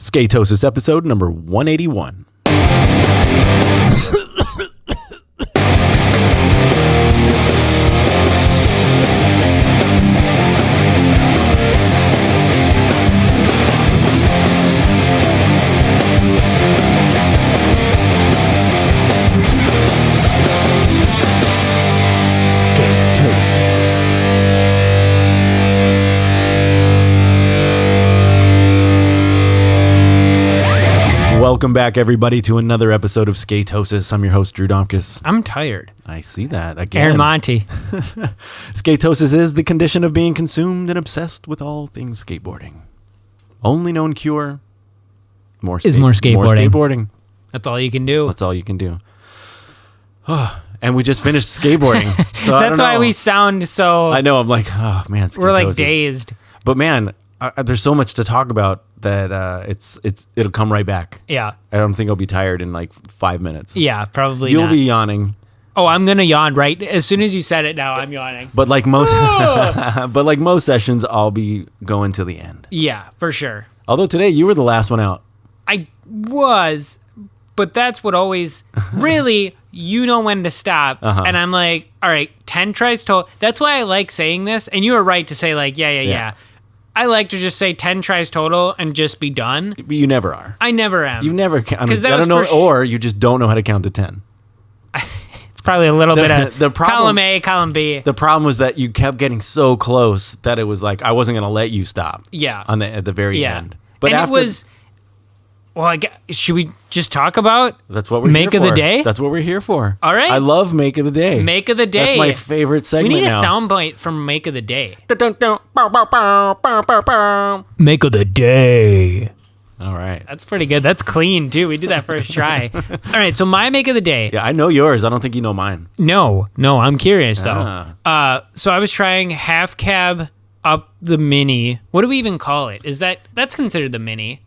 Skatosis episode number 181. Welcome back, everybody, to another episode of Skatosis. I'm your host, Drew Domkis. I'm tired. I see that again. Aaron Monty. Skatosis is the condition of being consumed and obsessed with all things skateboarding. Only known cure, more skateboarding. More skateboarding. That's all you can do. That's all you can do. And we just finished skateboarding. So That's why we sound so... I know. I'm like, oh, man, Skatosis. We're like dazed. But, man, there's so much to talk about that it'll come right back. Yeah. I don't think I'll be tired in like 5 minutes. Yeah, probably You'll not. be yawning. Oh, I'm going to yawn right as soon as you said it now. I'm yawning. But like most sessions, I'll be going to the end. Yeah, for sure. Although today you were the last one out. I was, but that's what always really, you know when to stop. And I'm like, all right, 10 tries total. That's why I like saying this. And you were right to say like, yeah. I like to just say 10 tries total and just be done. But you never are. I never am. You never can. I that don't know, or you just don't know how to count to 10. It's probably a little bit of the problem, column A, column B. The problem was that you kept getting so close that it was like I wasn't going to let you stop. Yeah. At the very end. But and after, it was... Well, should we just talk about that's what we're Make here of for. the Day? That's what we're here for. All right. I love Make of the Day. Make of the Day. That's my favorite segment now. We need a soundbite from Make of the Day. Make of the Day. All right. That's pretty good. That's clean, too. We did that first try. All right, so my Make of the Day. Yeah, I know yours. I don't think you know mine. No, I'm curious, though. So I was trying half cab up the Mini. What do we even call it? That's considered the Mini?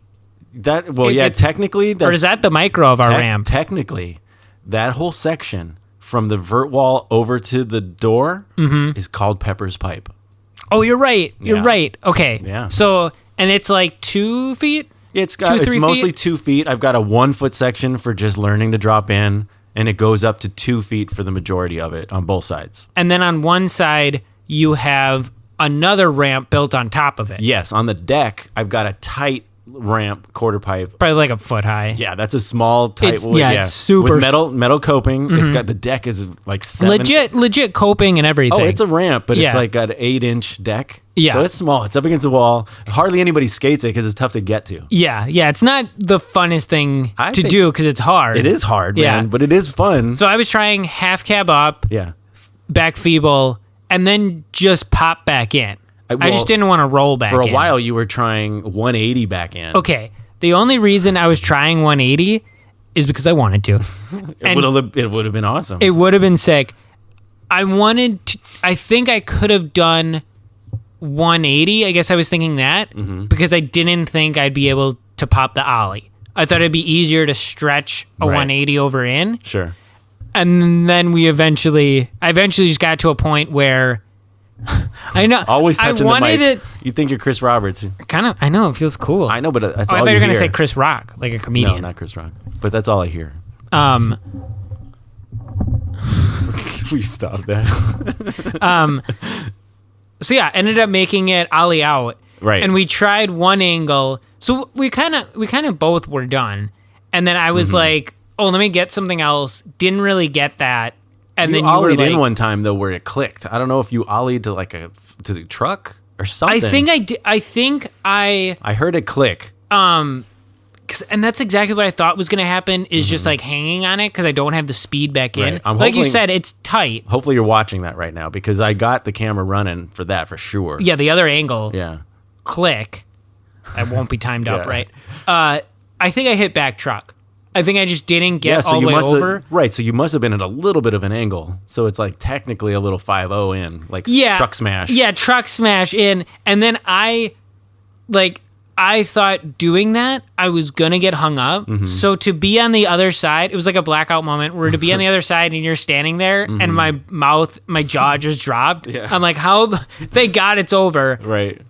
Technically, or is that the micro of our ramp? Technically, that whole section from the vert wall over to the door is called Pepper's Pipe. Oh, you're right. You're right. Okay. Yeah. So, and it's like 2 feet. It's mostly 2 feet. I've got a 1 foot section for just learning to drop in, and it goes up to 2 feet for the majority of it on both sides. And then on one side, you have another ramp built on top of it. Yes, on the deck, I've got a tight ramp quarter pipe, probably like a foot high. Yeah, that's a small tight wood. It's super with metal coping. It's got the deck is like 7 legit coping and everything. Oh, it's a ramp, but it's like got an 8-inch deck. Yeah, so it's small. It's up against the wall. Hardly anybody skates it because it's tough to get to. Yeah. It's not the funnest thing to do because it's hard. It is hard, man, but it is fun. So I was trying half cab up, back feeble, and then just pop back in. I just didn't want to roll back in. For a while, you were trying 180 back in. Okay. The only reason I was trying 180 is because I wanted to. It would have been awesome. It would have been sick. I think I could have done 180. I guess I was thinking that because I didn't think I'd be able to pop the ollie. I thought it'd be easier to stretch a 180 over in. Sure. And then I eventually just got to a point where I know. Always touching the mic. You think you're Chris Roberts. Kind of. I know. It feels cool. I know, but that's all I thought you were going to say Chris Rock, like a comedian. No, not Chris Rock. But that's all I hear. We stopped that. So yeah, ended up making it ollie out. Right. And we tried one angle. So we kind of both were done. And then I was like, oh, let me get something else. Didn't really get that. And you then you ollied were like, in one time though where it clicked. I don't know if you ollied to the truck or something. I think I did. I think I heard it click. And that's exactly what I thought was going to happen is just like hanging on it because I don't have the speed back in. Like you said, it's tight. Hopefully you're watching that right now because I got the camera running for that for sure. Yeah, the other angle. Yeah. Click. That won't be timed up, right? I think I hit back truck. I think I just didn't get all the way over. Right, so you must have been at a little bit of an angle. So it's like technically a little 5-0 in, like truck smash. Yeah, truck smash in. And then I thought doing that, I was going to get hung up. So to be on the other side, it was like a blackout moment where to be on the other side and you're standing there and my jaw just dropped. Yeah. I'm like, thank God it's over. Right.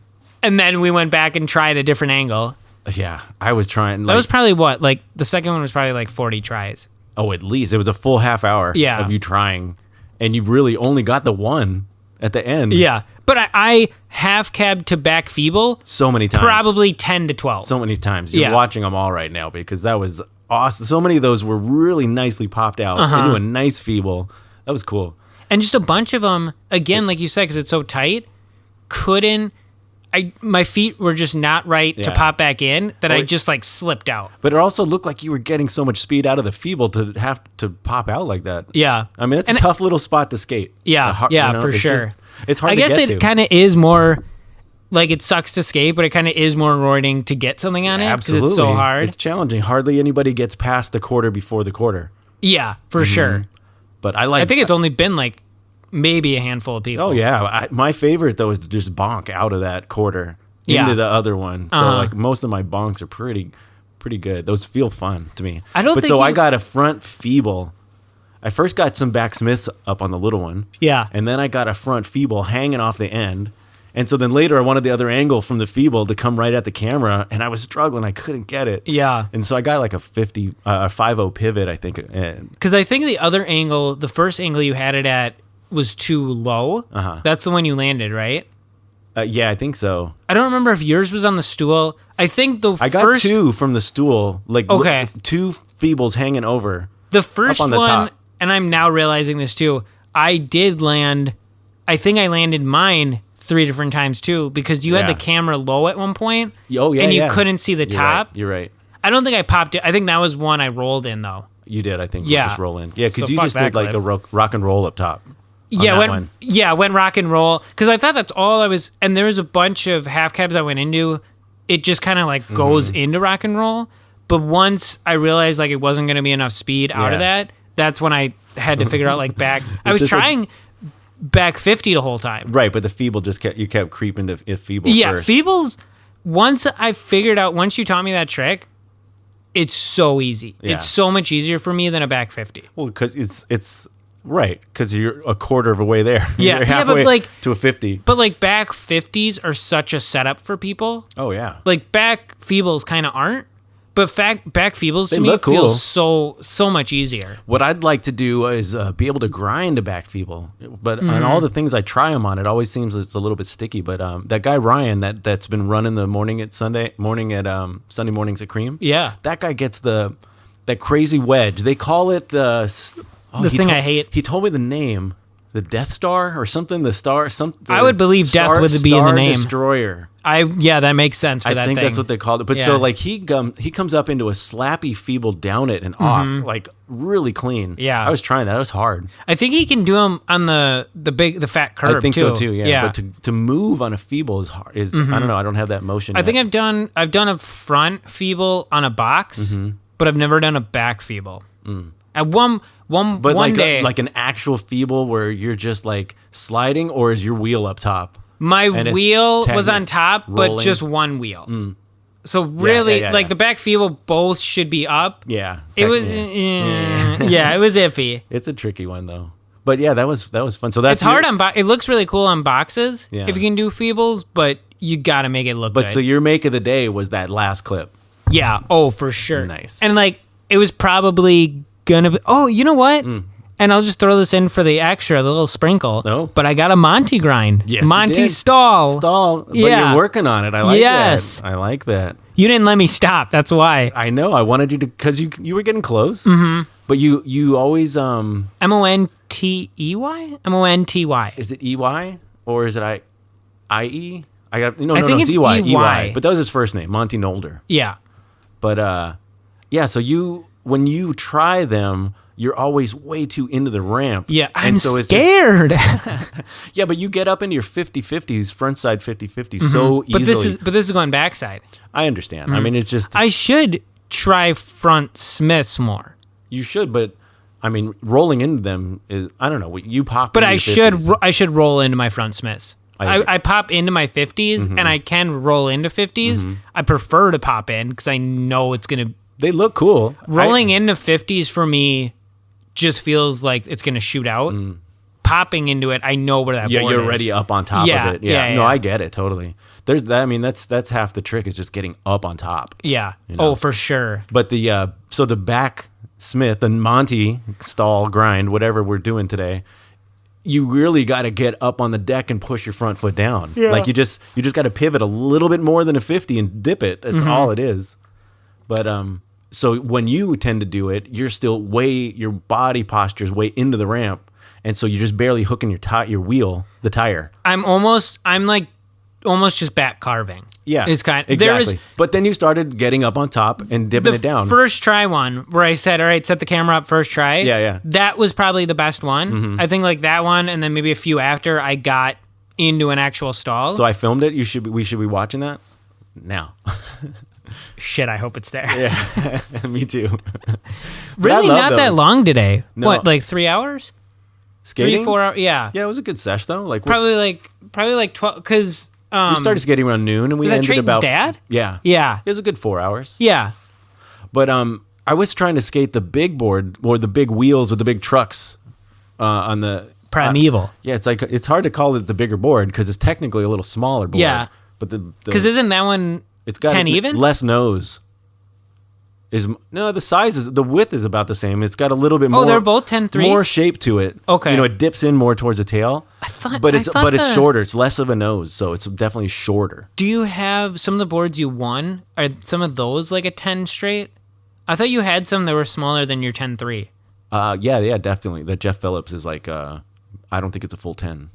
And then we went back and tried a different angle. Yeah, I was trying. That was probably what? Like, the second one was probably like 40 tries. Oh, at least. It was a full half hour of you trying. And you really only got the one at the end. Yeah. But I half cabbed to back feeble. So many times. Probably 10 to 12. So many times. You're watching them all right now because that was awesome. So many of those were really nicely popped out into a nice feeble. That was cool. And just a bunch of them, again, like you said, because it's so tight, my feet were just not right to pop back in that I just like slipped out. But it also looked like you were getting so much speed out of the feeble to have to pop out like that. Yeah. I mean, it's a tough little spot to skate. Yeah, for sure. It's hard to get to. I guess it kind of is more, like, it sucks to skate, but it kind of is more rewarding to get something on it because it's so hard. It's challenging. Hardly anybody gets past the quarter before the quarter. Yeah, for sure. But I think it's only been like maybe a handful of people. Oh yeah, my favorite though is to just bonk out of that quarter into the other one. So like most of my bonks are pretty good. Those feel fun to me. I got a front feeble. I first got some back smiths up on the little one. Yeah, and then I got a front feeble hanging off the end. And so then later I wanted the other angle from the feeble to come right at the camera, and I was struggling. I couldn't get it. Yeah. And so I got like a 5-0 pivot, I think. Because I think the other angle, the first angle you had it at was too low. That's the one you landed, right? Yeah, I think so. I don't remember if yours was on the stool. I think I got two from the stool, like two feebles hanging over. The first one, and I'm now realizing this too, I think I landed mine 3 different times too, because you had the camera low at one point. Oh yeah, and you couldn't see the top. You're right. I don't think I popped it. I think that was one I rolled in though. You did, I think. Yeah, just roll in. Yeah, because so you just did like a rock and roll up top. Went rock and roll because I thought that's all I was. And there was a bunch of half cabs I went into. It just kind of like goes into rock and roll. But once I realized like it wasn't going to be enough speed out of that, that's when I had to figure out like back. I was trying back 50 the whole time. Right, but the feeble just kept creeping to feeble first. Feebles, once you taught me that trick, it's so easy. Yeah. It's so much easier for me than a back 50. Well, because it's right, because you're a quarter of a way there. Yeah, you're halfway to a 50. But like back 50s are such a setup for people. Oh, yeah. Like back feebles kind of aren't. But back feebles to me feel so much easier. What I'd like to do is be able to grind a back feeble. But on all the things I try them on, it always seems it's a little bit sticky. But that guy Ryan that's been running the Sunday mornings at Cream. Yeah, that guy gets that crazy wedge. They call it the thing I hate. He told me the name, the Death Star or something. I would believe death would be in the name. Destroyer. That makes sense for that thing. I think that's what they called it. But so like he comes up into a slappy feeble down it and off like really clean. Yeah, I was trying that. It was hard. I think he can do them on the fat curve. I think so too. Yeah. But to move on a feeble is hard. I don't know. I don't have that motion. I think I've done a front feeble on a box, but I've never done a back feeble. At one day, like an actual feeble where you're just like sliding, or is your wheel up top? My wheel was on top, but just one wheel. So really, the back feeble both should be up. Yeah, it was. It was iffy. It's a tricky one though. But yeah, that was fun. So it's hard on. It looks really cool on boxes if you can do feebles, but you got to make it look. But so your make of the day was that last clip. Yeah. Oh, for sure. Nice. And like it was probably gonna be. Oh, you know what? And I'll just throw this in for the little sprinkle. No. But I got a Monty grind. Yes, Monty stall. Stall. But you're working on it. I like that. I like that. You didn't let me stop. That's why. I know. I wanted you to, because you were getting close. But you always... Montey? Monty? Is it EY? Or is it IE? I think it's EY. But that was his first name, Monty Nolder. Yeah. But so when you try them... You're always way too into the ramp. Yeah, I'm scared. Yeah, but you get up into your 50-50s, front side 50-50s so easily. But this is going backside. I understand. I mean, it's just... I should try front Smiths more. You should, but I mean, rolling into them is... I don't know. You pop But into your 50s. I should roll into my front Smiths. I pop into my 50s, and I can roll into 50s. I prefer to pop in because I know it's going to... They look cool. Rolling into 50s for me... just feels like it's going to shoot out. popping into it, I know where that board is. Yeah, you're already up on top of it. Yeah. No, I get it totally. There's that. I mean, that's half the trick is just getting up on top. Yeah. Oh, for sure. But so the back Smith, the Monty stall grind, whatever we're doing today, you really got to get up on the deck and push your front foot down. Yeah. Like you just got to pivot a little bit more than a 50 and dip it. That's all it is. But so when you tend to do it, you're still your body posture is way into the ramp, and so you're just barely hooking your wheel, the tire. I'm like almost just back carving. Yeah, it's exactly. But then you started getting up on top and dipping it down. The first try one where I said, all right, set the camera up first try. Yeah. That was probably the best one. Mm-hmm. I think like that one, and then maybe a few after I got into an actual stall. So I filmed it. We should be watching that now. Shit, I hope it's there. Yeah, me too. Really not that long today. No. What, like 3 hours? Skating? 3-4 hours? Yeah. Yeah, it was a good sesh though. Like probably like 12, because we started skating around noon, and we ended about. Was that Trayton's dad? Yeah. It was a good 4 hours. Yeah. But I was trying to skate the big board or the big wheels with the big trucks on the Primeval. Yeah, it's hard to call it the bigger board because it's technically a little smaller board. Yeah. But because isn't that one? It's got 10 even? Less nose. The width is about the same. It's got a little bit more. Oh, they're both 10.3? More shape to it. Okay. It dips in more towards the tail. But it's shorter. It's less of a nose, so it's definitely shorter. Do you have some of the boards you won? Are some of those like a 10 straight? I thought you had some that were smaller than your 10.3. Yeah, definitely. The Jeff Phillips is like, I don't think it's a full 10.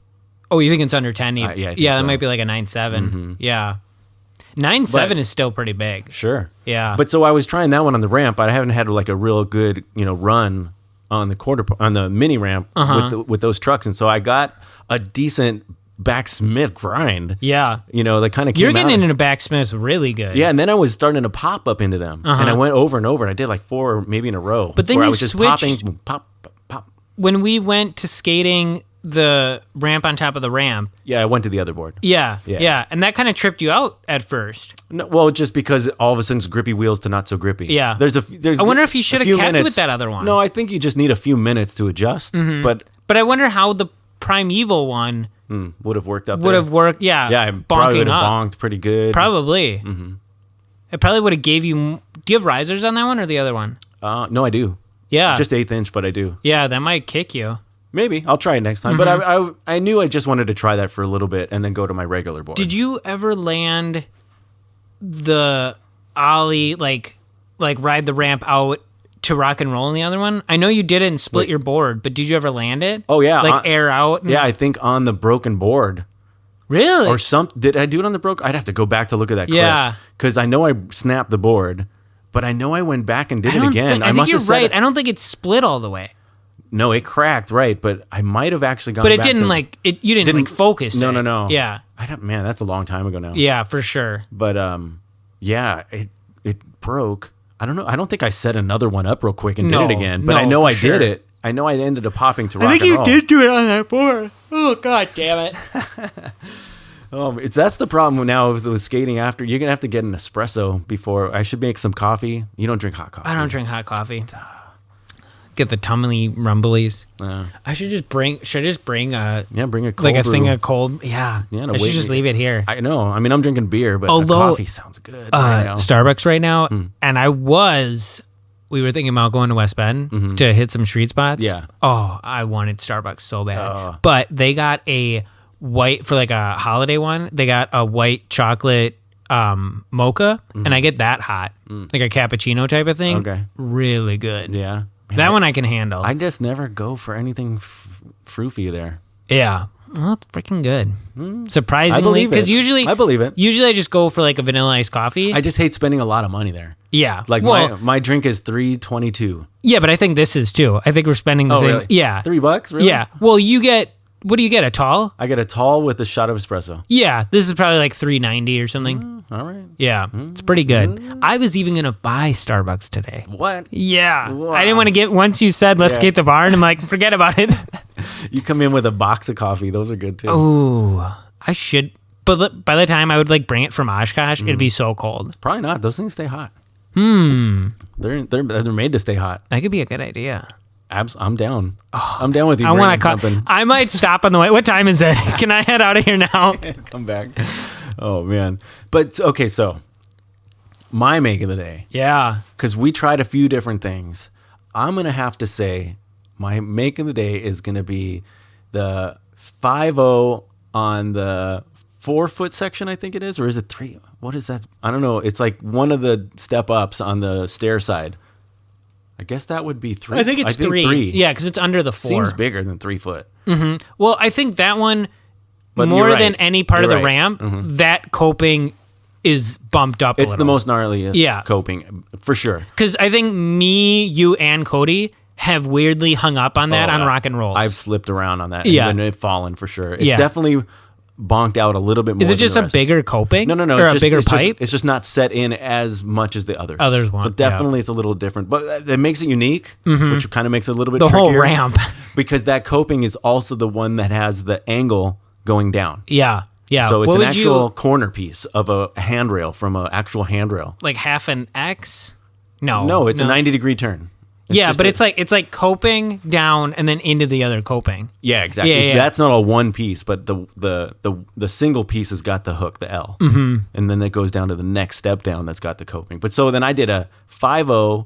Oh, you think it's under 10? Yeah, that might be like a 9.7. Mm-hmm. Yeah. 9.7 is still pretty big. Sure. Yeah. But so I was trying that one on the ramp. I haven't had like a real good, run on the mini ramp with those trucks. And so I got a decent back Smith grind. Yeah. That kind of came You're getting into back Smiths really good. Yeah. And then I was starting to pop up into them. And I went over and over, and I did like 4 maybe in a row. But then I you was switched. Just popping, pop. When we went to skating the ramp on top of the ramp. Yeah, I went to the other board. Yeah. And that kind of tripped you out at first. No, well, just because all of a sudden it's grippy wheels to not so grippy. Yeah. I wonder if you should have kept with that other one. No, I think you just need a few minutes to adjust. Mm-hmm. But I wonder how the Primeval one would have worked up there. Would have worked, yeah. Yeah, probably would have bonked pretty good. Probably. Mm-hmm. It probably would have gave you... Do you have risers on that one or the other one? No, I do. Yeah. Just 1/8 inch, but I do. Yeah, that might kick you. Maybe. I'll try it next time. Mm-hmm. But I knew I just wanted to try that for a little bit and then go to my regular board. Did you ever land the ollie, like ride the ramp out to rock and roll in the other one? I know you did it and split your board, but did you ever land it? Oh, yeah. Like air out? Yeah, I think on the broken board. Really? Or did I do it on the broken? I'd have to go back to look at that clip. Yeah. Because I know I snapped the board, but I know I went back and did it again. I think you're right. I don't think it split all the way. No, it cracked, right? But I might have actually gone. But it back didn't you didn't focus. No. Yeah. Man, that's a long time ago now. Yeah, for sure. But yeah, it broke. I don't know. I don't think I set another one up real quick and did it again. But I know I did it. I know I ended up popping to rock and roll. I think you did do it on that board. Oh, God damn it. That's the problem now with skating after. You're going to have to get an espresso before. I should make some coffee. You don't drink hot coffee. I don't drink hot coffee. Get the tumbly rumblies. I should just bring. Should I just bring a bring a cold like a brew. Thing of cold? Yeah. I should just leave it here. I know. I mean, I'm drinking beer, but the coffee sounds good. Right now. Starbucks right now, and we were thinking about going to West Bend to hit some street spots. Yeah. Oh, I wanted Starbucks so bad, but they got a white for like a holiday one. They got a white chocolate mocha, and I get that hot, like a cappuccino type of thing. Okay. Really good. Yeah. That one I can handle. I just never go for anything froofy there. Yeah. Well, it's freaking good. Surprisingly. Because usually... I believe it. Usually I just go for like a vanilla iced coffee. I just hate spending a lot of money there. Yeah. Like my drink is $3.22. Yeah, but I think this is too. I think we're spending the same... Really? Yeah. $3? Really? Yeah. Well, you get... What do you get? A tall? I get a tall with a shot of espresso. Yeah. This is probably like $3.90 or something. All right. Yeah. It's pretty good. I was even going to buy Starbucks today. What? Yeah. Wow. I didn't want to get... Once you said, let's skate the barn, I'm like, forget about it. You come in with a box of coffee. Those are good too. Oh, I should... But by the time I would like bring it from Oshkosh, it'd be so cold. Probably not. Those things stay hot. They're made to stay hot. That could be a good idea. I'm down. I'm down with you. I want to something. I might stop on the way. What time is it? Can I head out of here now? Come back. Oh man. But okay, so my make of the day. Yeah. Because we tried a few different things. I'm gonna have to say my make of the day is gonna be the 5.0 on the 4-foot section. I think it is, or is it 3? What is that? I don't know. It's like one of the step ups on the stair side. I guess that would be 3. I think it's 3. Yeah, because it's under the 4. Seems bigger than 3 foot. Mm-hmm. Well, I think that one, more than any part of the ramp, that coping is bumped up It's the most gnarliest coping, for sure. Because I think me, you, and Cody have weirdly hung up on that on rock and rolls. I've slipped around on that and fallen for sure. It's definitely bonked out a little bit more. Is it just a bigger coping? No. Or a bigger pipe? It's just not set in as much as the others. So definitely it's a little different. But it makes it unique, which kind of makes it a little bit trickier. The whole ramp. Because that coping is also the one that has the angle going down. Yeah. So it's an actual corner piece of a handrail from an actual handrail. Like half an X? No. No, it's a 90-degree turn. It's like coping down and then into the other coping. Yeah, exactly. Yeah. That's not all one piece, but the single piece has got the hook, the L, and then it goes down to the next step down that's got the coping. But so then I did a 5.0,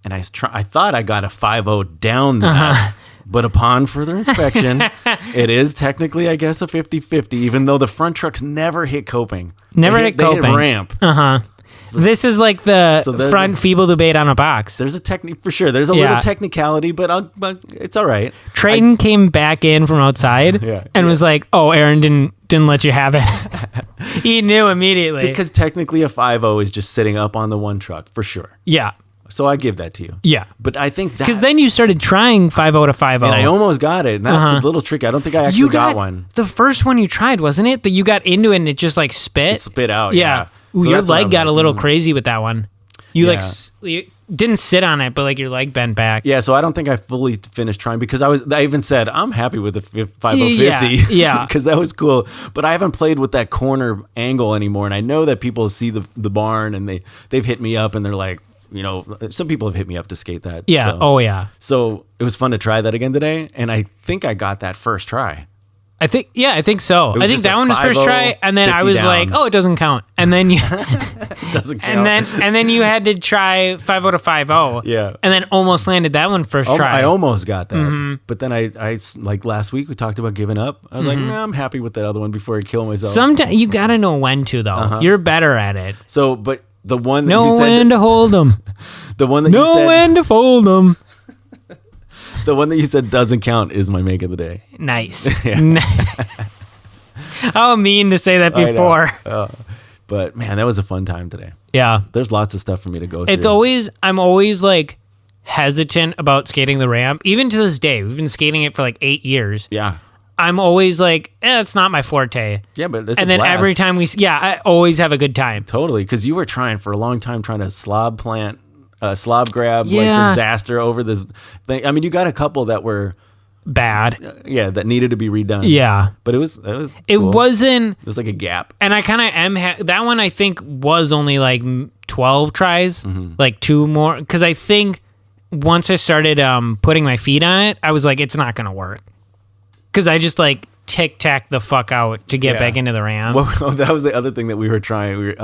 and I thought I got a 5.0 down that, but upon further inspection, it is technically, I guess, a 50-50, even though the front trucks never hit coping. They hit ramp. This is like the front feeble debate on a box. There's a technique for sure. There's a little technicality, but it's all right. Trayton came back in from outside and was like, "Oh, Aaron didn't let you have it." He knew immediately because technically a 5.0 is just sitting up on the one truck for sure. Yeah. So I give that to you. Yeah. But I think that... Because then you started trying 5.0 to 5.0. And I almost got it. And that's a little tricky. I don't think I actually got one. The first one you tried, wasn't it? That you got into it and it just like spit? It spit out, yeah. Ooh, so your leg got a little crazy with that one. You you didn't sit on it, but like your leg bent back. Yeah, so I don't think I fully finished trying because I even said, I'm happy with the 5.050. Yeah. Because that was cool. But I haven't played with that corner angle anymore. And I know that people see the barn and they've hit me up and they're like, you know, some people have hit me up to skate that. Yeah. So. Oh, yeah. So it was fun to try that again today. And I think I got that first try. I think so. I think that one was first try, and then I was down. Like, "Oh, it doesn't count." And then you doesn't count. And then you had to try 5.0 to 5.0. Yeah. And then almost landed that one first try. I almost got that, but then I like last week we talked about giving up. I was like, "Nah, I'm happy with that other one before I kill myself." Sometimes you gotta know when to though. You're better at it. So, but the one that you said, when to hold them. The one that you said, when to fold them. The one that you said doesn't count is my make of the day. Nice. How mean to say that before. But man, that was a fun time today. Yeah. There's lots of stuff for me to go through. I'm always like hesitant about skating the ramp. Even to this day, we've been skating it for like 8 years. Yeah. I'm always like, it's not my forte. Yeah, but it's and then blast. Every time I always have a good time. Totally. Because you were trying for a long time trying to slob grab like disaster over this thing. I mean, you got a couple that were bad. That needed to be redone. Yeah. But it was cool. It wasn't. It was like a gap. And I kind of am. That one I think was only like 12 tries, like 2 more. Because I think once I started putting my feet on it, I was like, it's not going to work. Because I just like tic-tac the fuck out to get back into the ramp. Well, that was the other thing that we were trying.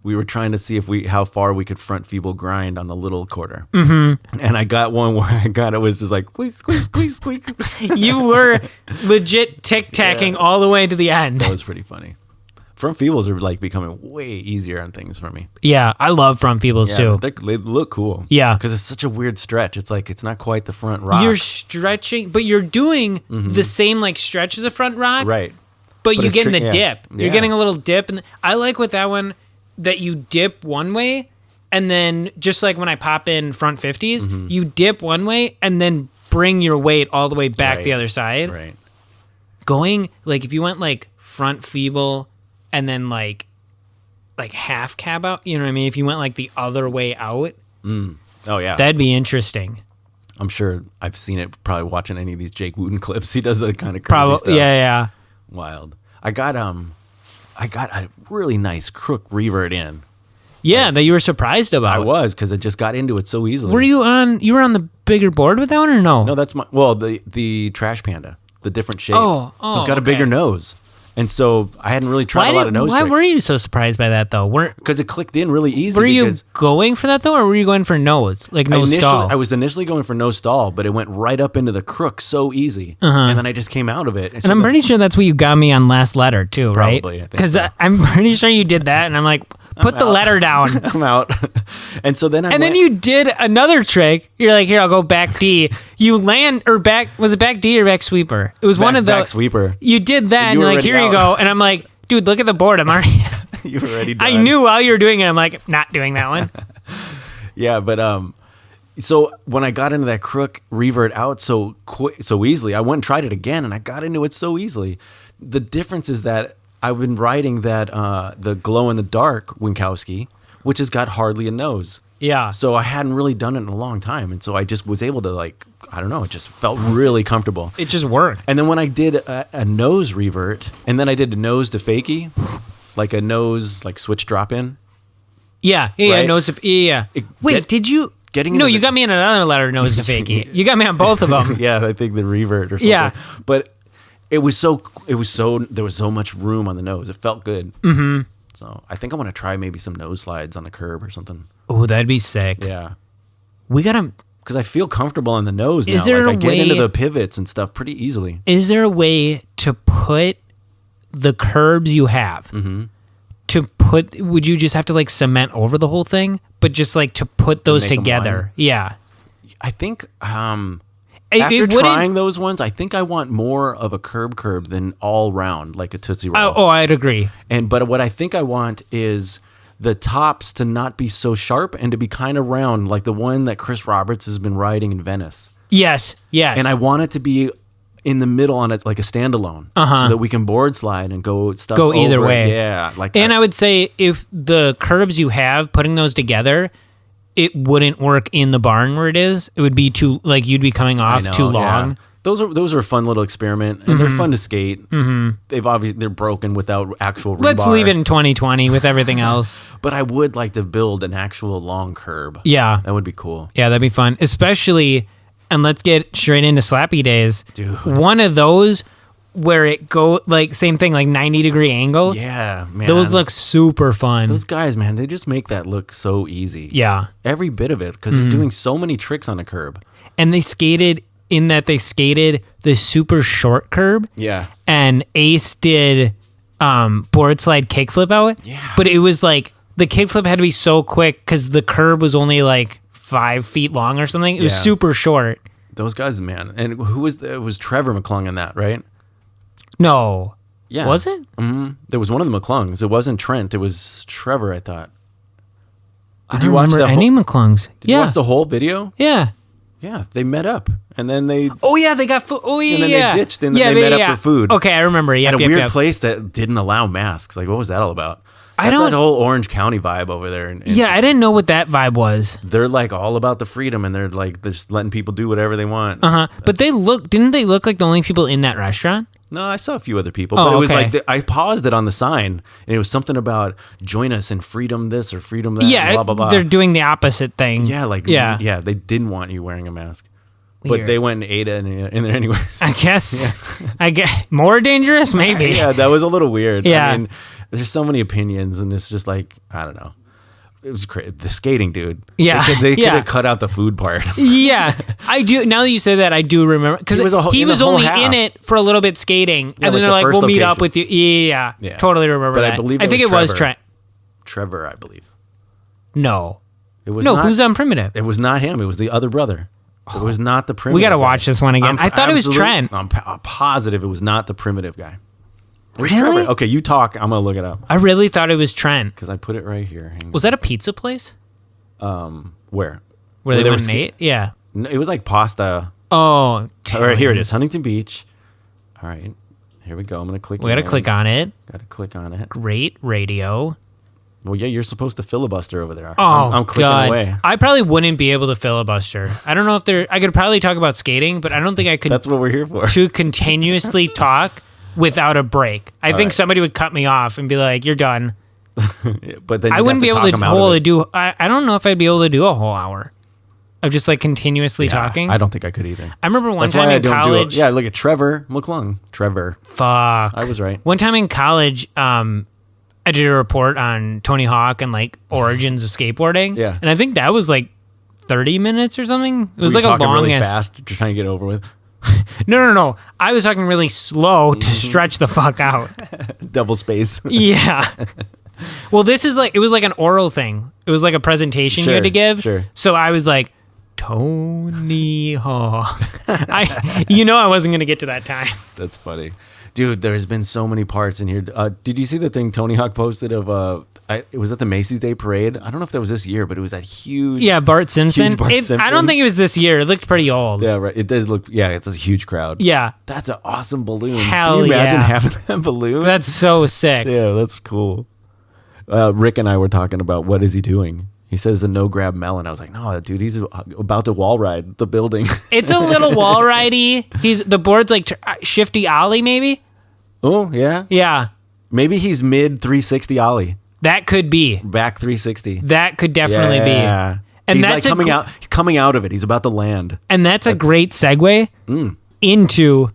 We were trying to see how far we could front feeble grind on the little quarter. Mm-hmm. And I got one where it was just like, squeeze, squeeze, squeeze, squeeze. You were legit tic-tacking all the way to the end. That was pretty funny. Front feebles are like becoming way easier on things for me. Yeah, I love front feebles too. They look cool. Yeah. Because it's such a weird stretch. It's like, it's not quite the front rock. You're stretching, but you're doing the same like stretch as a front rock. Right. But you're getting the dip. You're getting a little dip. And I like with that one that you dip one way and then just like when I pop in front 50s, you dip one way and then bring your weight all the way back the other side. Right. Going, like if you went like front feeble and then like half cab out, you know what I mean? If you went like the other way out. Oh, yeah. That'd be interesting. I'm sure I've seen it probably watching any of these Jake Wooten clips. He does that kind of crazy stuff. Yeah. Wild. I got a really nice crook revert in. Yeah, that you were surprised about. I was, because I just got into it so easily. You were on the bigger board with that one or no? No, that's the Trash Panda, the different shape. So it's got a bigger nose. And so I hadn't really tried a lot of nose tricks. Why were you so surprised by that, though? Because it clicked in really easy. Were you going for that, though, or were you going for nose? Like nose stall? I was initially going for nose stall, but it went right up into the crook so easy. And then I just came out of it. And I'm pretty sure that's what you got me on last letter, too, right? Probably, I think because I'm pretty sure you did that, and I'm like, put the letter down. I'm out. And so then then you did another trick. You're like, here, I'll go back D. You land, or back, was it back D or back sweeper? It was one of those. Back sweeper. You did that, and you're like, here you go. And I'm like, dude, look at the board. I'm already. You were already done. I knew while you were doing it, I'm like, not doing that one. Yeah, but so when I got into that crook revert out so easily, I went and tried it again, and I got into it so easily. The difference is that I've been riding that the glow in the dark Winkowski, which has got hardly a nose. Yeah. So I hadn't really done it in a long time, and so I just was able to it just felt really comfortable. It just worked. And then when I did a nose revert, and then I did a nose to fakie, like a nose switch drop in. Yeah, right? nose to yeah. Wait, did you? No, you got me in another letter nose to fakie. You got me on both of them. Yeah, I think the revert or something. Yeah, but. There was so much room on the nose. It felt good. Mm-hmm. So I think I want to try maybe some nose slides on the curb or something. Oh, that'd be sick. Yeah. We gotta, because I feel comfortable on the nose now. Is there I get into the pivots and stuff pretty easily. Is there a way to put the curbs you have would you just have to cement over the whole thing, but just to put those together? Yeah. I think after trying those ones, I think I want more of a curb than all round, like a Tootsie Roll. Oh, I'd agree. But what I think I want is the tops to not be so sharp and to be kind of round, like the one that Chris Roberts has been riding in Venice. Yes. And I want it to be in the middle on it, like a standalone, so that we can board slide and go either way. Yeah. I would say if the curbs you have, putting those together, it wouldn't work in the barn where it is. It would be too, you'd be coming off too long. Yeah. Those are a fun little experiment, and they're fun to skate. Mm-hmm. They're broken without actual rebar. Let's leave it in 2020 with everything else. But I would like to build an actual long curb. Yeah. That would be cool. Yeah, that'd be fun. Especially, and let's get straight into Slappy days. Dude. One of those where it go same thing, 90-degree angle. Yeah, man. Those look super fun. Those guys, man, they just make that look so easy. Yeah. Every bit of it, because they're doing so many tricks on a curb. And they skated the super short curb. Yeah. And Ace did board slide kickflip out. Yeah. But it was the kickflip had to be so quick because the curb was only 5 feet long or something. It was super short. Those guys, man. And who was it was Trevor McClung in that, right? No. Yeah. Was it? Mm-hmm. There was one of the McClungs. It wasn't Trent. It was Trevor, I thought. I don't remember any McClungs. Did you watch the whole video? Yeah. Yeah, they met up, and then they... Oh, yeah, they got food. Oh, yeah, and then they ditched, and then they met up for food. Okay, I remember. At a weird place that didn't allow masks. What was that all about? That's that whole Orange County vibe over there. And I didn't know what that vibe was. They're all about the freedom, and they're just letting people do whatever they want. But didn't they look like the only people in that restaurant? No, I saw a few other people, but it was I paused it on the sign, and it was something about join us in freedom this or freedom that. Yeah, blah blah blah. They're doing the opposite thing. Yeah, they didn't want you wearing a mask, but they went and ate it in there anyways. I guess. Yeah. I guess more dangerous, maybe. Yeah, that was a little weird. Yeah, I mean, there's so many opinions, and it's just I don't know. It was crazy. The skating, dude. Yeah. They could have cut out the food part. Yeah. I do. Now that you say that, I do remember. Because he was only in it for a little bit skating. Yeah, and then they're like, we'll meet up with you. Yeah. Totally remember that. I think it was Trent. Trevor, I believe. No. It was not, who's on Primitive? It was not him. It was the other brother. It was not the Primitive We got to watch this one again. I thought it was Trent. I'm positive it was not the Primitive guy. Really? Trevor. Okay, you talk. I'm going to look it up. I really thought it was Trent. Because I put it right here. Was that a pizza place? Where? Where they went and ate? Yeah. No, it was pasta. Oh. All right, here it is. Huntington Beach. All right. Here we go. I'm going to click We got to click on it. Got to click on it. Great radio. Well, yeah, you're supposed to filibuster over there. Oh, I'm clicking away. I probably wouldn't be able to filibuster. I don't know if I could probably talk about skating, but I don't think I could. That's what we're here for. To continuously talk without a break. I think somebody would cut me off and be like, "You're done." But then I wouldn't be able to do. I don't know if I'd be able to do a whole hour. of just like continuously talking. I don't think I could either. I remember one time in college. Yeah, look at Trevor McClung. Trevor. Fuck. I was right. One time in college, I did a report on Tony Hawk and like origins of skateboarding. Yeah. And I think that was like 30 minutes or something. It was like a long really fast, just trying to get over with. No. I was talking really slow to stretch the fuck out. Double space. Yeah. Well, this is like, it was like an oral thing. It was like a presentation you had to give. Sure. So I was like, Tony Hawk. I wasn't going to get to that time. That's funny. Dude, there's been so many parts in here. Did you see the thing Tony Hawk posted of, it was at the Macy's Day Parade? I don't know if that was this year, but it was that huge. Yeah, Bart Simpson. Simpson. I don't think it was this year. It looked pretty old. Yeah, right. It does look, it's a huge crowd. Yeah. That's an awesome balloon. Hell Can you imagine yeah. having that balloon? That's so sick. Yeah, that's cool. Rick and I were talking about what is he doing. He says a no grab melon. I was like, no, dude, he's about to wall ride the building. It's a little wall ridey. The board's like shifty ollie, maybe. Oh yeah, yeah. Maybe he's mid 360 ollie. That could be back 360. That could definitely be. And he's that's like coming out of it. He's about to land. And that's a great segue into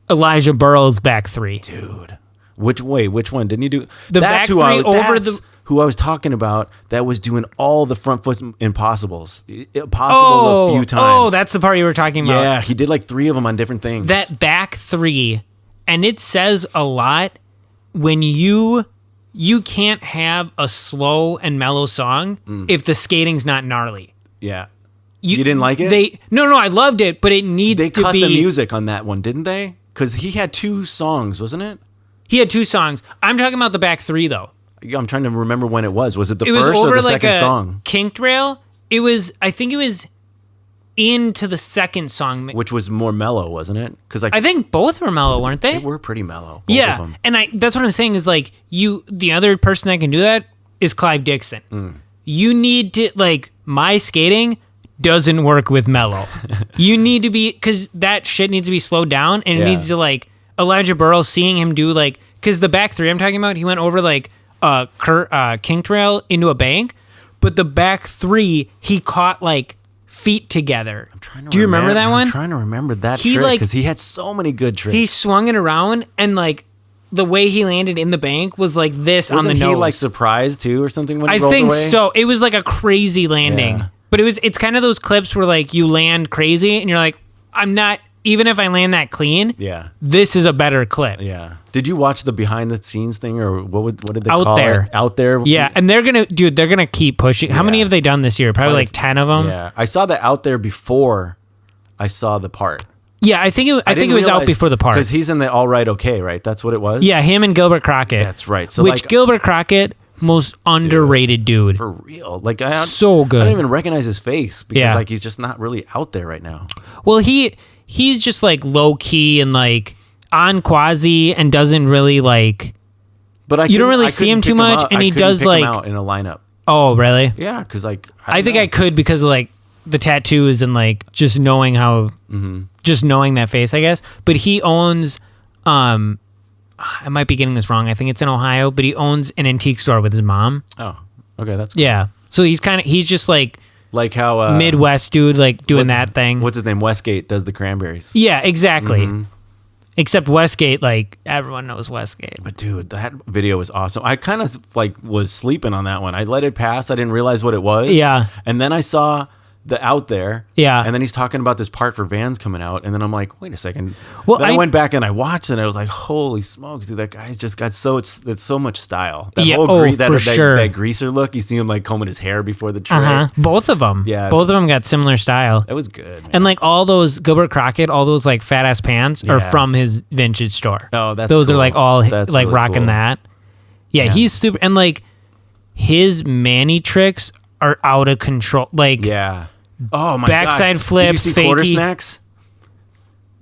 Elijah Berle's back three, dude. Which one didn't you do? The back three over the. Who I was talking about that was doing all the front foot impossibles a few times. Oh, that's the part you were talking about. Yeah, he did like 3 of them on different things. That back 3, and it says a lot when you can't have a slow and mellow song if the skating's not gnarly. Yeah. You didn't like it? No, I loved it, but it needs to be... They cut the music on that one, didn't they? Because he had 2 songs, wasn't it? He had 2 songs. I'm talking about the back 3, though. I'm trying to remember when it was. Was it the first or the second song? Kinked rail. I think it was into the second song, which was more mellow, wasn't it? Because I think both were mellow, weren't they? They were pretty mellow. Yeah, of them. And that's what I'm saying is like the other person that can do that is Clive Dixon. You need to my skating doesn't work with mellow. You need to be because that shit needs to be slowed down and it needs to Elijah Berle seeing him do because the back 3 I'm talking about, he went over kinked rail into a bank, but the back 3 he caught feet together. Do you remember that one? I'm trying to remember that trick because he had so many good tricks. He swung it around and the way he landed in the bank was this on the nose. Wasn't he surprised too or something when he rolled away? I think so. It was a crazy landing. Yeah. But it's kind of those clips where you land crazy and you're I'm not, even if I land that clean, this is a better clip. Yeah. Did you watch the behind the scenes thing or what did they call it? Out there? Yeah, and they're going to keep pushing. How many have they done this year? Probably 10 of them. Yeah. I saw the out there before I saw the part. Yeah, I think it was out before the part. Because he's in the All Right Okay, right? That's what it was? Yeah, him and Gilbert Crockett. That's right. So Gilbert Crockett, most underrated dude. For real. So good. I don't even recognize his face because he's just not really out there right now. Well, he's just low key and on quasi and doesn't really But you don't really see him too much, and he does pick him out in a lineup. Oh, really? Yeah, because I think I could because of the tattoos and just knowing how, just knowing that face, I guess. But he owns, I might be getting this wrong. I think it's in Ohio, but he owns an antique store with his mom. Oh, okay, that's cool. Yeah. So he's just how Midwest dude, doing that thing. What's his name? Westgate does the cranberries. Yeah, exactly. Except Westgate, everyone knows Westgate. But dude, that video was awesome. I kind of was sleeping on that one. I let it pass. I didn't realize what it was. Yeah. And then I saw the out there. Yeah. And then he's talking about this part for Vans coming out. And then I'm like, wait a second. Well, then I went back and I watched it and I was like, holy smokes, dude, that guy's just got it's so much style. That whole that greaser look. You see him combing his hair before the trick. Both of them. Yeah. Both of them got similar style. It was good. Man. And all those Gilbert Crockett, all those fat ass pants are from his vintage store. Oh, that's those cool. are all that's really rocking cool. that. Yeah, he's super and his Manny tricks are out of control. Yeah. Oh my backside gosh. flips, Did you see fakey. Quarter Snacks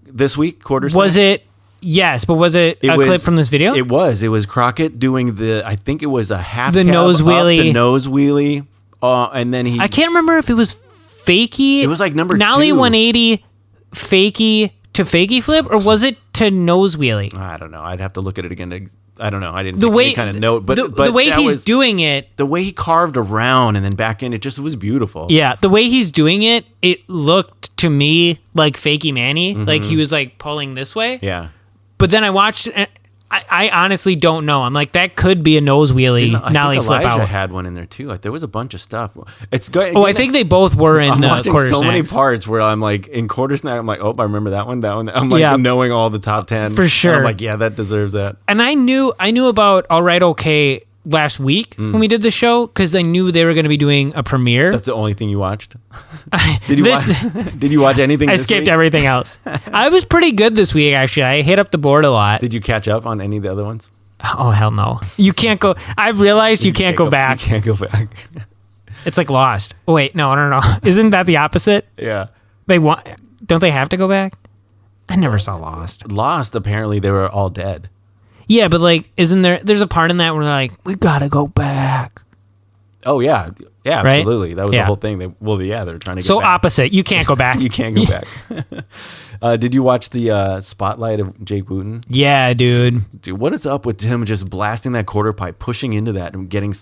this week? Quarter Snacks? Was it? Yes, but was it a clip from this video? It was. It was Crockett doing I think it was a half the nose wheelie. The nose wheelie. And then I can't remember if it was fakey. It was number 2. Nollie 180, fakey to fakey flip, or was it to nose wheelie? I don't know. I'd have to look at it again to I don't know. I didn't take any kind of note, but the way he's doing it, the way he carved around and then back in, it just was beautiful. Yeah, the way he's doing it, it looked to me like Fakey Manny, like he was like pulling this way. Yeah, but then I watched. I honestly don't know. I'm like, that could be a nose wheelie nollie flip out. Elijah had one in there too. Like there was a bunch of stuff. It's good. I think they both were in the quarter snacks. So many parts where I'm like in quarter snack. I'm like, I remember that one. I'm like knowing all the top 10 for sure. And I'm like, yeah, that deserves that. And I knew about All Right Okay last week when we did the show because I knew they were going to be doing a premiere. That's the only thing you watched? Did you watch anything? I skipped everything else. I was pretty good this week, actually. I hit up the board a lot. Did you catch up on any of the other ones? Oh, hell no. You can't go. I've realized you can't go back. You can't go back. It's like Lost. Oh, wait, no. Isn't that the opposite? Yeah. Don't they have to go back? I never saw Lost. Lost, apparently they were all dead. Yeah, but like, there's a part in that where they're like, we gotta go back. Oh, yeah. Yeah, right? Absolutely. That was the whole thing. They're trying to get so back. Opposite. You can't go back. You can't go back. Did you watch the spotlight of Jake Wooten? Yeah, dude. Dude, what is up with him just blasting that quarter pipe, pushing into that and getting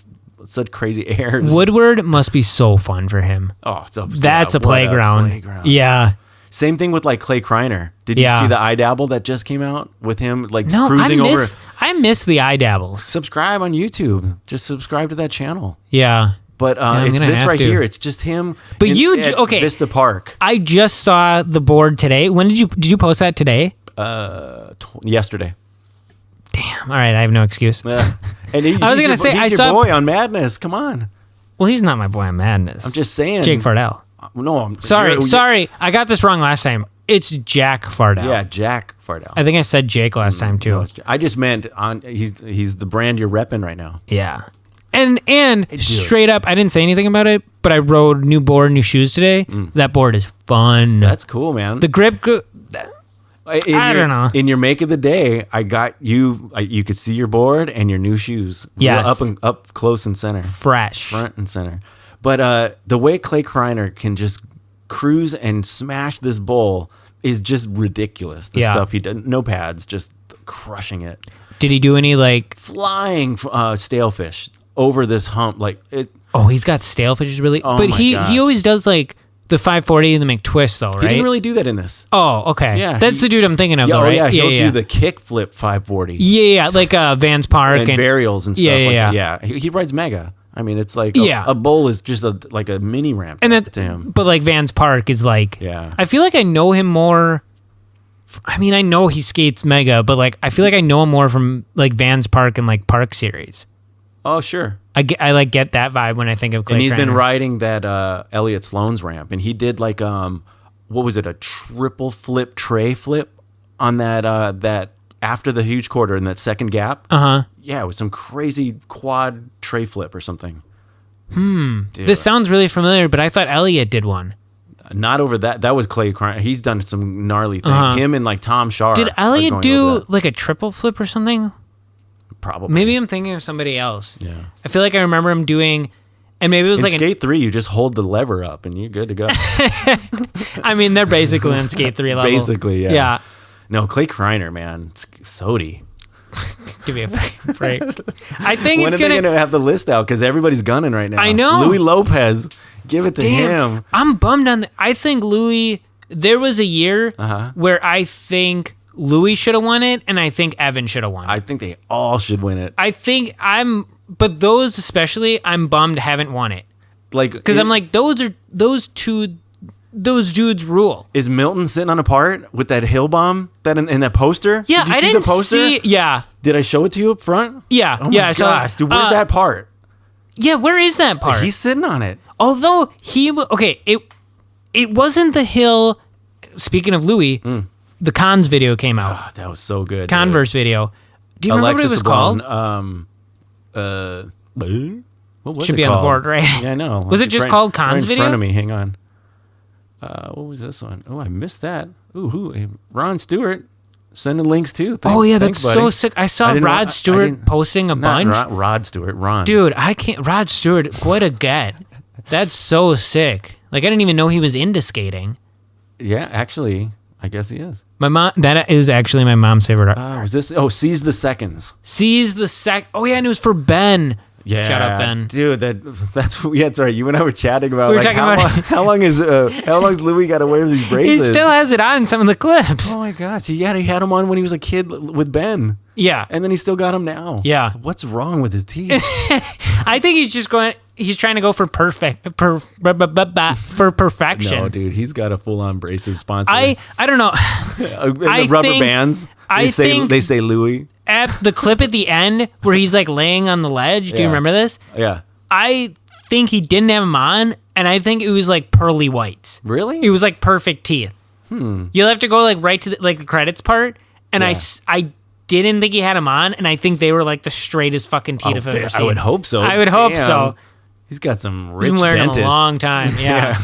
such crazy airs? Woodward must be so fun for him. Oh, that's a playground. Yeah. Same thing with like Clay Kreiner. Did you see the iDabble that just came out with him cruising over? I miss the iDabble. Subscribe on YouTube. Just subscribe to that channel. Yeah. But it's this right here. It's just him. But at Vista Park. I just saw the board today. When did you post that today? Yesterday. Damn. All right, I have no excuse. Yeah. And I was gonna say he's your boy on Madness. Come on. Well, he's not my boy on Madness. I'm just saying. Jake Fardell. No, I'm sorry. I got this wrong last time. It's Jack Fardell. Yeah, Jack Fardell. I think I said Jake last time too. No, I just meant he's the brand you're repping right now. Yeah. And straight up, I didn't say anything about it, but I rode new board, new shoes today. That board is fun. That's cool, man. The grip, I don't know. In your make of the day, I got you. You could see your board and your new shoes. Yes. Up close and center, fresh, front and center. But the way Clay Kreiner can just cruise and smash this bowl is just ridiculous. The stuff he did, no pads, just crushing it. Did he do any flying stale fish over this hump? Oh, he's got stale fish, really. Oh, but he always does the 540 and the McTwist though, right? He didn't really do that in this. Oh, okay. Yeah, that's the dude I'm thinking of, though, right? Yeah, he'll do the kick flip 540. Yeah, like Vans Park and varials and stuff that. Yeah, he rides mega. I mean, it's like a bowl is just like a mini ramp to him. But like Vans Park is I feel like I know him more. I mean, I know he skates mega, but I feel like I know him more from Vans Park and Park Series. Oh, sure. I get that vibe when I think of Clay And he's Kreiner. been riding that Elliott Sloan's ramp, and he did what was it, a triple flip tray flip on that after the huge quarter in that second gap. Yeah, it was some crazy quad tray flip or something. This sounds really familiar, but I thought Elliott did one. Not over that. That was Clay Kreiner. He's done some gnarly thing. Him and Tom Shaw. Did Elliott do a triple flip or something? Probably. Maybe I'm thinking of somebody else. Yeah. I feel like I remember him doing, and maybe it was in Skate 3, you just hold the lever up and you're good to go. I mean, they're basically in Skate 3 level. Basically, yeah. Yeah. No, Clay Kreiner, man. SOTY. Give me a break. I think when it's going to have the list out? Because everybody's gunning right now. I know. Louis Lopez. Give it to him. I'm bummed on I think Louis, there was a year where I think Louis should have won it, and I think Evan should have won it. I think they all should win it. But those especially, I'm bummed haven't won it. Because I'm like, those dudes rule. Is Milton sitting on a part with that hill bomb in that poster? Yeah, Did you see the poster? Yeah. Did I show it to you up front? Yeah. Oh my gosh, dude, where's that part? Yeah, where is that part? He's sitting on it. Although it wasn't the hill. Speaking of Louis, the Cons video came out. Oh, that was so good. Converse video. Do you remember what it was called? What was Should it be called? on the board, right? Yeah, I know. Was it just called Cons right video? in front of me. Hang on. What was this one? Oh, I missed that. Ooh, Ron Stewart sending links too. That's so sick. I saw Rod Stewart posting a bunch. Rod Stewart, Ron. Dude, I can't. Rod Stewart, what a get. That's so sick. I didn't even know he was into skating. Yeah, actually, I guess he is. My mom. That is actually my mom's favorite art. Was this? Oh, Seize the Seconds. Seize the Sec. Oh yeah, and it was for Ben. Yeah, shout out Ben. Dude, that's right. You and I were chatting about how long is Louis got to wear these braces? He still has it on in some of the clips. Oh my gosh, he had them on when he was a kid with Ben. Yeah, and then he still got them now. Yeah, what's wrong with his teeth? I think he's just going. He's trying to go for perfection. No, dude, he's got a full-on braces sponsor. I don't know. The rubber bands. They say Louis. At the clip at the end where he's like laying on the ledge. Do you remember this? Yeah. I think he didn't have them on, and I think it was like pearly whites. Really? It was like perfect teeth. You'll have to go like right to the credits part, and I didn't think he had them on, and I think they were like the straightest fucking teeth I've ever seen. I would hope so. I would hope so. He's got some rich Been wearing dentist. them a long time, yeah.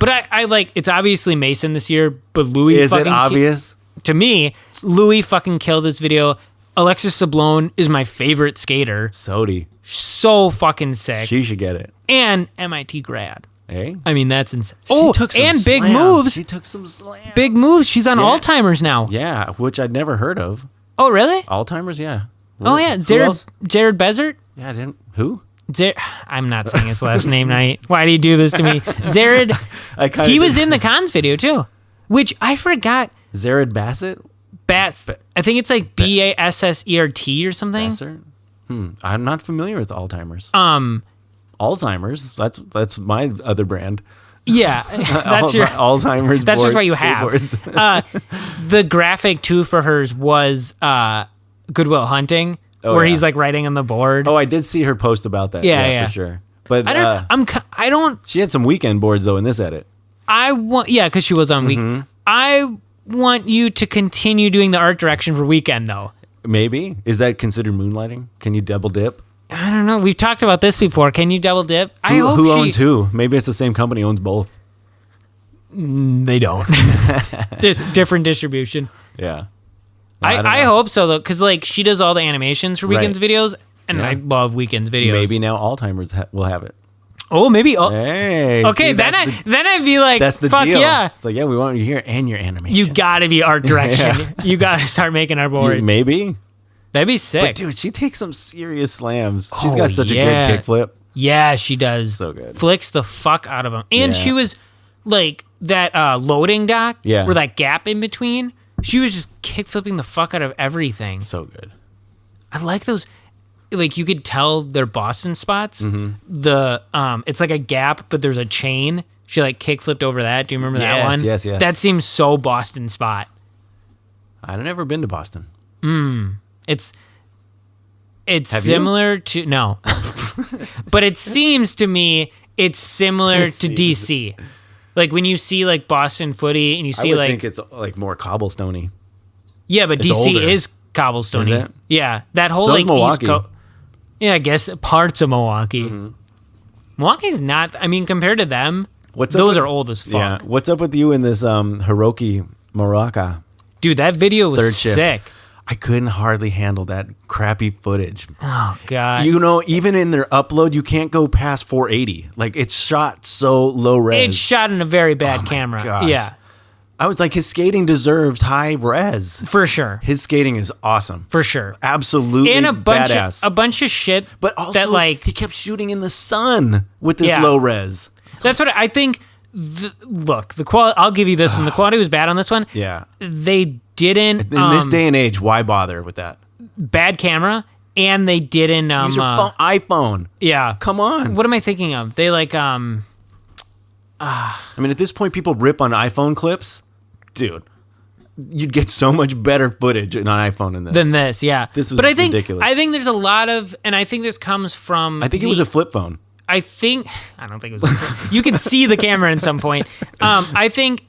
But I like, it's obviously Mason this year, but Louis Is it obvious? To me, Louis fucking killed this video. Alexis Sablon is my favorite skater. SOTY. So fucking sick. She should get it. And MIT grad. Hey? I mean, that's insane. She took some and slams. big moves. She took some slams. Big moves. She's on Alzheimer's now. Yeah, which I'd never heard of. Oh, really? Alzheimer's, yeah. Oh, yeah. Jared Bezert? Yeah, I didn't. Who? I'm not saying his last name right. Why do you do this to me? Zared. He was in the Cons video, too. Which I forgot. Zared Bassett? I think it's like Bassert or something. Bassert? I'm not familiar with Alzheimer's. Alzheimer's? That's my other brand. Yeah, that's your Alzheimer's. That's just what you have. The graphic too for hers was Goodwill Hunting, where he's like writing on the board. Oh, I did see her post about that. Yeah, for sure. But I don't. She had some weekend boards though in this edit. Because she was on weekend. I want you to continue doing the art direction for weekend though. Maybe. Is that considered moonlighting? Can you double dip? I don't know. We've talked about this before. Can you double dip? Who owns who? Maybe it's the same company owns both. They don't. Different distribution. Yeah. I hope so though, because like she does all the animations for Weekend's videos, and I love Weekend's videos. Maybe now Alzheimer's will have it. Oh, maybe. Hey. Okay, see, then I'd be like, that's the fuck deal. Yeah. It's like, yeah, we want you here and your animations. You gotta be art direction. You gotta start making our boards. Maybe. That'd be sick. But dude, she takes some serious slams. She's got such a good kickflip. Yeah, she does. So good. Flicks the fuck out of them. And she was like that loading dock where that gap in between. She was just kickflipping the fuck out of everything. So good. I like those. Like you could tell they're Boston spots. It's like a gap, but there's a chain. She like kickflipped over that. Do you remember that one? Yes. That seems so Boston spot. I've never been to Boston. It's similar to no, but it seems to me it's similar to DC. Like when you see like Boston footy and you see I think it's like more cobblestoney. Yeah, but DC older. is cobblestoney. Is it? Yeah, that whole so like is Milwaukee. East Coast. Yeah, I guess parts of Milwaukee. Milwaukee's not. I mean, compared to them, those are old as fuck. Yeah. What's up with you in this Hiroki Maraca? Dude, that video was sick. I couldn't hardly handle that crappy footage. Oh, God. You know, even in their upload, you can't go past 480. Like, it's shot so low res. It's shot in a very bad camera. Gosh. Yeah. I was like, his skating deserves high res. For sure. His skating is awesome. For sure. Absolutely and badass. A bunch of shit. But also, that, like, he kept shooting in the sun with this low res. That's what I think. Look, the quality. I'll give you this one. The quality was bad on this one. Yeah. They didn't. In this day and age, why bother with that? Bad camera, and they didn't. Use your iPhone. Yeah. Come on. What am I thinking of? They like. I mean, at this point, people rip on iPhone clips. Dude, you'd get so much better footage on an iPhone than this. Yeah. This was ridiculous. I think there's a lot of, and I think this comes from. I think it was a flip phone. I don't think it was. You can see the camera at some point. I think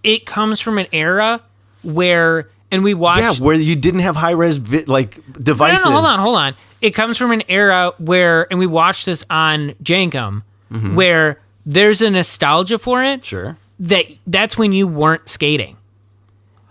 it comes from an era where, and we watched. Yeah, where you didn't have high res devices. No, hold on. It comes from an era where, and we watched this on Jankum, where there's a nostalgia for it. Sure. That's when you weren't skating.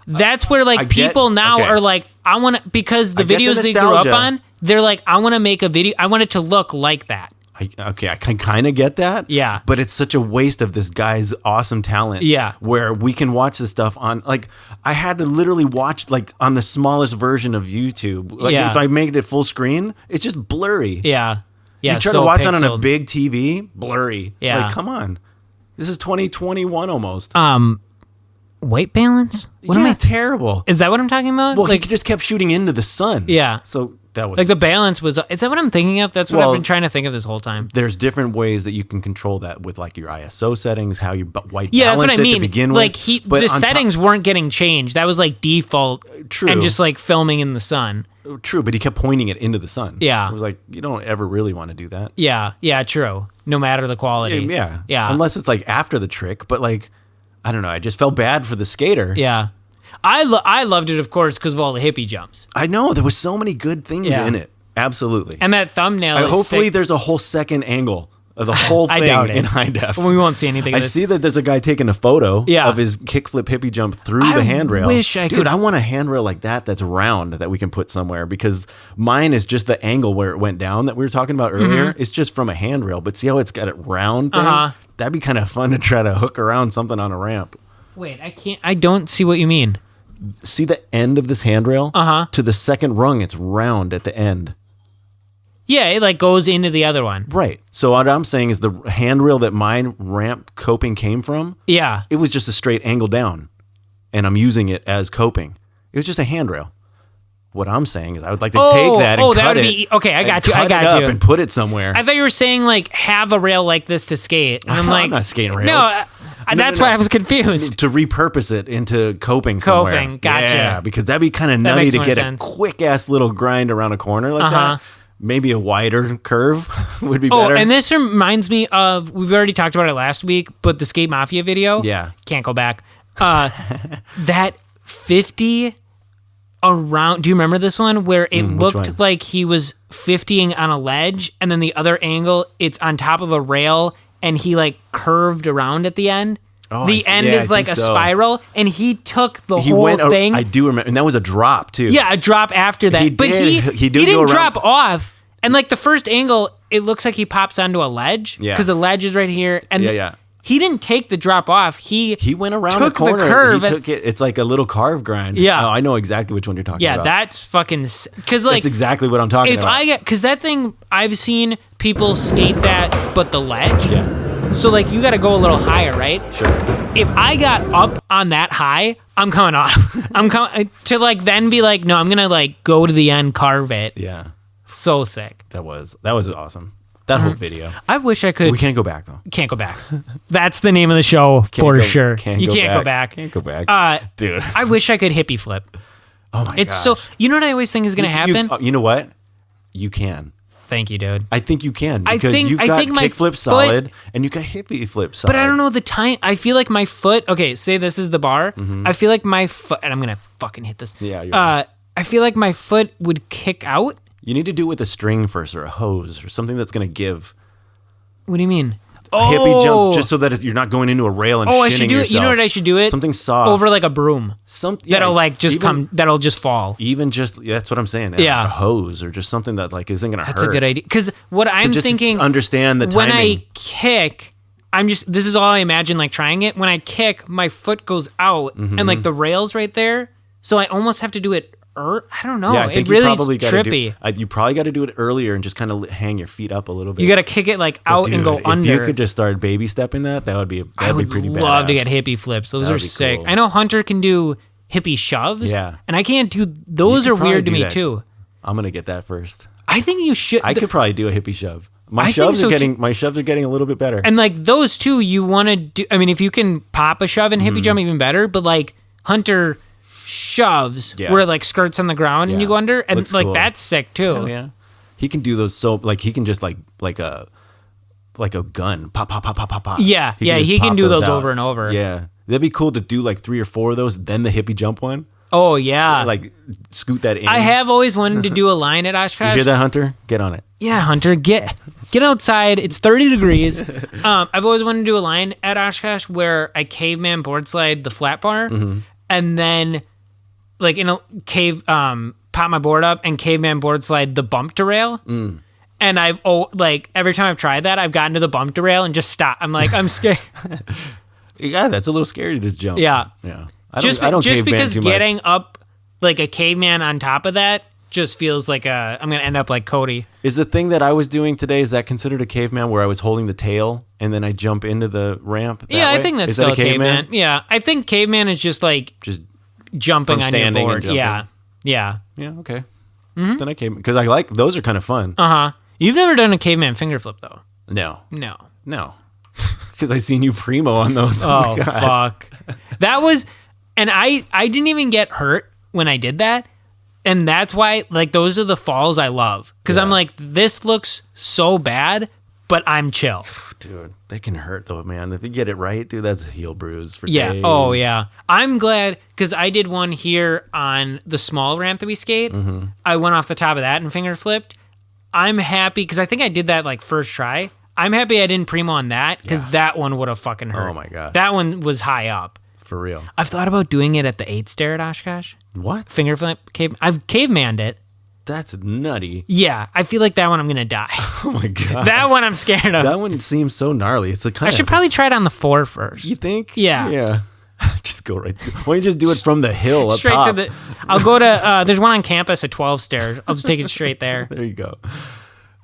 That's where people now are like, I want to, because the videos they grew up on, they're like, I want to make a video. I want it to look like that. I can kind of get that. Yeah. But it's such a waste of this guy's awesome talent. Yeah. Where we can watch this stuff on, like, I had to literally watch, like, on the smallest version of YouTube. Like, if I make it full screen, it's just blurry. Yeah. Yeah. You try to watch it on a big TV, blurry. Yeah. Like, come on. This is 2021 almost. White balance? What am I terrible. Is that what I'm talking about? Well, like, he just kept shooting into the sun. Yeah. So that was like the balance was. Is that what I'm thinking of? That's what I've been trying to think of this whole time. There's different ways that you can control that with like your ISO settings, how you white balance that's what I mean. to begin like with. The settings weren't getting changed. That was like default. True. And just like filming in the sun. True, but he kept pointing it into the sun. Yeah. It was like, you don't ever really want to do that. Yeah. Yeah. True. No matter the quality. Yeah. Yeah. Unless it's like after the trick, but like, I don't know. I just felt bad for the skater. Yeah. I loved it, of course, because of all the hippie jumps. I know. There was so many good things in it. Absolutely. And that thumbnail is hopefully sick. There's a whole second angle of the whole thing in high def. We won't see anything of this. I see that there's a guy taking a photo of his kickflip hippie jump through the handrail. Dude, I want a handrail like that that's round that we can put somewhere, because mine is just the angle where it went down that we were talking about earlier. It's just from a handrail, but see how it's got it round thing? That'd be kind of fun to try to hook around something on a ramp. Wait, I don't see what you mean. See the end of this handrail? To the second rung, it's round at the end. Yeah, it like goes into the other one. Right. So what I'm saying is the handrail that my ramp coping came from, it was just a straight angle down, and I'm using it as coping. It was just a handrail. What I'm saying is I would like to take that and cut it. Okay, I got you. I got it you. up and put it somewhere. I thought you were saying like have a rail like this to skate. And I'm like, I'm not skating rails. No, that's why I was confused. To repurpose it into coping somewhere. Coping, gotcha. Yeah, because that'd be kind of nutty to get a quick ass little grind around a corner like that. Maybe a wider curve would be better. Oh, and this reminds me of, we've already talked about it last week, but the Skate Mafia video. Yeah. Can't go back. That 50 around, do you remember this one? Where it looked like he was 50ing on a ledge, and then the other angle, it's on top of a rail, and he like curved around at the end. Oh, the end is like a spiral, and he took the whole thing. I do remember, and that was a drop too. Yeah, a drop after that. He didn't drop off. And like the first angle, it looks like he pops onto a ledge because the ledge is right here. And he didn't take the drop off. He went around the corner. Curve. He took it. It's like a little carve grind. Yeah, I know exactly which one you're talking about. Yeah, that's fucking. Because like that's exactly what I'm talking about. Because that thing, I've seen people skate that, but the ledge. Yeah. So, like, you got to go a little higher, right? Sure. If I got up on that high, I'm coming off. I'm coming to, like, then be like, no, I'm going to, like, go to the end, carve it. Yeah. So sick. That was awesome. That whole video. I wish I could. We can't go back, though. Can't go back. That's the name of the show sure. You can't go back. Can't go back. Dude. I wish I could hippie flip. Oh, my god. It's gosh. So, you know what I always think is going to happen? You know what? You can. Thank you, dude. I think you can because you've got kickflip solid and you got hippie flip solid. But I don't know the time. I feel like my foot. Okay, say this is the bar. I feel like my foot, and I'm gonna fucking hit this. Yeah. You're right. I feel like my foot would kick out. You need to do it with a string first, or a hose, or something that's gonna give. What do you mean? Hippie jump, just so that you're not going into a rail and I should do yourself. it. You know what I should do it? Something soft over like a broom. That'll like just that'll just fall. Even just that's what I'm saying. Yeah, a hose or just something that like isn't gonna hurt. That's a good idea. Because what I'm thinking, understand the timing. When I kick, this is all I imagine like trying it. When I kick, my foot goes out and like the rail's right there, so I almost have to do it. I don't know. Yeah, I think it really is trippy. You probably got to do it earlier and just kind of hang your feet up a little bit. You got to kick it like out and go under. If you could just start baby stepping that would be pretty badass. I would love to get hippie flips. Those are sick. Cool. I know Hunter can do hippie shoves. Yeah. And I can't do those. Are weird to me too. I'm gonna get that first. I think you should. I could probably do a hippie shove. My shoves are getting a little bit better. And like those two, you want to do. I mean, if you can pop a shove and hippie jump, even better. But like Hunter shoves where it like skirts on the ground and you go under, and looks like cool. That's sick too. Hell yeah, he can do those. So like he can just like a gun, pop pop pop pop pop pop. Yeah, he can do those over and over. Yeah, that'd be cool to do like 3 or 4 of those, then the hippie jump one. Oh yeah, like scoot that in. I have always wanted to do a line at Oshkosh. You hear that, Hunter? Get on it. Yeah, Hunter, get outside. It's 30 degrees. I've always wanted to do a line at Oshkosh where I caveman board slide the flat bar, and then like in a cave, pop my board up and caveman board slide the bump to rail. And every time I've tried that, I've gotten to the bump to rail and just stopped. I'm like, I'm scared. Yeah, that's a little scary to just jump. Yeah. I don't just because too getting much. up like a caveman on top of that just feels like I'm going to end up like Cody. Is the thing that I was doing today, is that considered a caveman where I was holding the tail and then I jump into the ramp? I think that's still a caveman. Yeah, I think caveman is just jumping on your board. Yeah. Yeah, okay. Mm-hmm. Then I came because I like those are kind of fun. You've never done a caveman finger flip though. No. Because I seen you primo on those. Oh fuck. That was, and I didn't even get hurt when I did that, and that's why those are the falls I love because I'm like, this looks so bad, but I'm chill. Dude, they can hurt though, man. If you get it right, dude, that's a heel bruise for days. Oh yeah. I'm glad because I did one here on the small ramp that we skate. Mm-hmm. I went off the top of that and finger flipped. I'm happy because I think I did that first try. I'm happy I didn't primo on that because that one would have fucking hurt. Oh my god. That one was high up. For real. I've thought about doing it at the 8 stair at Oshkosh. What? Finger flip I've cavemanned it. That's nutty. Yeah, I feel like that one I'm gonna die. Oh my god. That one I'm scared of. That one seems so gnarly. It's I should probably try it on the 4 first. You think? Yeah. Yeah. Just go right through. Why don't you just do it from the hill up straight top? to the. I'll go to. There's one on campus at 12 stairs. I'll just take it straight there. There you go.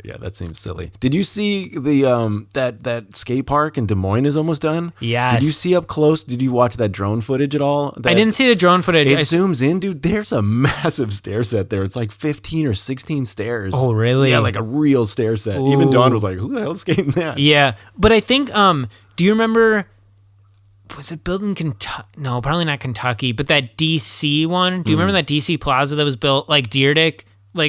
Yeah, that seems silly. Did you see the that skate park in Des Moines is almost done? Yes. Did you see up close? Did you watch that drone footage at all? I didn't see the drone footage. It zooms in, dude. There's a massive stair set there. It's like 15 or 16 stairs. Oh, really? Yeah, like a real stair set. Ooh. Even Dawn was like, "Who the hell's skating that?" Yeah, but I think. Do you remember? Was it built in Kentucky? No, probably not Kentucky. But that DC one. Do you remember that DC Plaza that was built like Deerdick?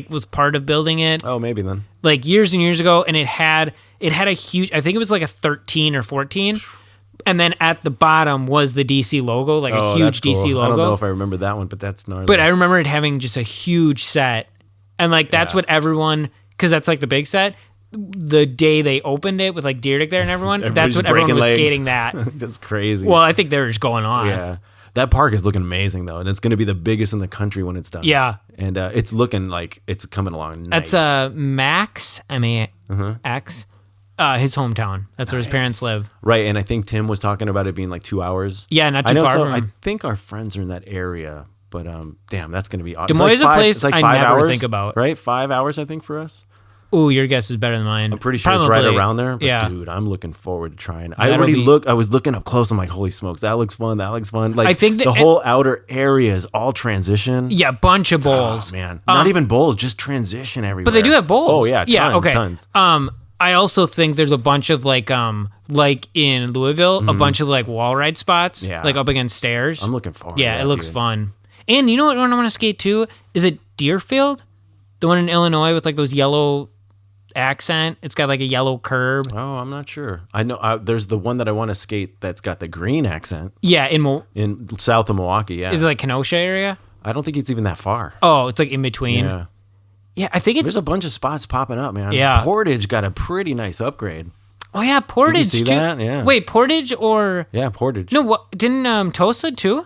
Was part of building it. Oh, maybe then. Years and years ago, and it had a huge. I think it was like a 13 or 14, and then at the bottom was the DC logo, a huge cool. DC logo. I don't know if I remember that one, but that's gnarly. But I remember it having just a huge set, and that's what everyone, because that's the big set. The day they opened it with Deerdick there and everyone, that's what everyone was skating that. That's crazy. Well, I think they were just going off. Yeah. That park is looking amazing, though, and it's going to be the biggest in the country when it's done. Yeah. And it's looking like it's coming along nice. That's Max, M-A-X, his hometown. That's where his parents live. Right, and I think Tim was talking about it being 2 hours. Yeah, not too far from I think our friends are in that area, but damn, that's going to be awesome. Des Moines is a place I never think about. Right? 5 hours, I think, for us. Ooh, your guess is better than mine. I'm pretty sure it's right around there. But dude, I'm looking forward to trying. I was looking up close. I'm like, holy smokes, that looks fun. I think the whole outer area is all transition. Yeah, bunch of bowls. Oh, man. Not even bowls, just transition everywhere. But they do have bowls. Oh, yeah, tons. I also think there's a bunch of like in Louisville, a bunch of wall ride spots, up against stairs. I'm looking forward. Yeah, it looks fun. And you know what one I want to skate too? Is it Deerfield? The one in Illinois with those yellow accent. It's got a yellow curb. Oh, I'm not sure. I know there's the one that I want to skate that's got the green accent. Yeah, in south of Milwaukee. Yeah, is it Kenosha area? I don't think it's even that far. Oh, it's in between. Yeah, I think there's a bunch of spots popping up, man. Yeah, Portage got a pretty nice upgrade. Oh yeah, Portage. Did you see that? Yeah. Wait, Portage or Portage? No, what didn't Tosa too?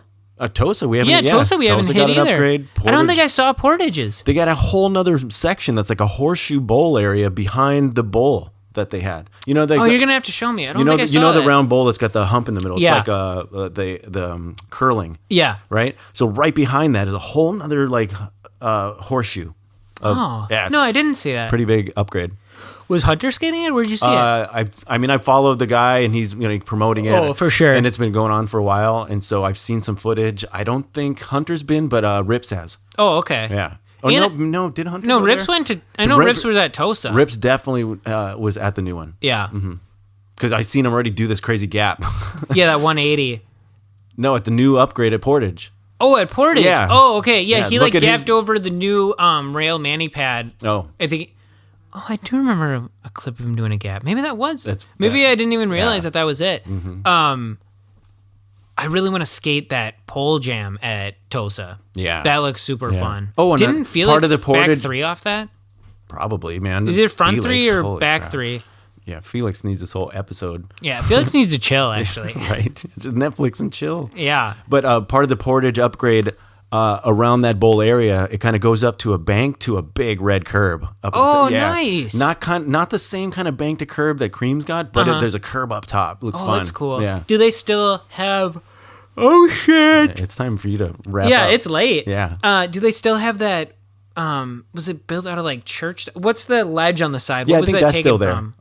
Tosa, we haven't. Tosa, we haven't hit either. Upgrade. I don't think I saw Portages. They got a whole nother section that's a horseshoe bowl area behind the bowl that they had. You're gonna have to show me. I don't think I saw that. The round bowl that's got the hump in the middle. It's yeah. the curling. Yeah. Right. So right behind that is a whole nother horseshoe. No, I didn't see that. Pretty big upgrade. Was Hunter skating it? Where'd you see it? I followed the guy and he's promoting it. Oh, for sure. And it's been going on for a while. And so I've seen some footage. I don't think Hunter's been, but Rips has. Oh, okay. Yeah. Oh, no, did Hunter No, go Rips there? went to, I know Rips was at Tosa. Rips definitely was at the new one. Yeah. Because I seen him already do this crazy gap. Yeah, that 180. No, at the new upgrade at Portage. Oh, at Portage? Yeah. Oh, okay. Yeah, he gapped his over the new rail mani pad. Oh. I think... Oh, I do remember a clip of him doing a gap. Maybe that was. Maybe I didn't even realize that was it. Mm-hmm. I really want to skate that pole jam at Tosa. Yeah, that looks super fun. Oh, and didn't Felix part of the Portage, back 3 off that? Probably, man. Is it front Felix, 3 or back crap. 3? Yeah, Felix needs this whole episode. Yeah, Felix needs to chill, actually. Right, just Netflix and chill. Yeah, but part of the Portage upgrade. around that bowl area, it kind of goes up to a bank to a big red curb. Nice. Not the same kind of bank to curb that Cream's got, but there's a curb up top. Looks fun. That's cool. Yeah. Do they still have... Oh, shit. It's time for you to wrap up. Yeah, it's late. Yeah. Do they still have that... was it built out of like church? What's the ledge on the side? Yeah, what was I think that that's still there. From?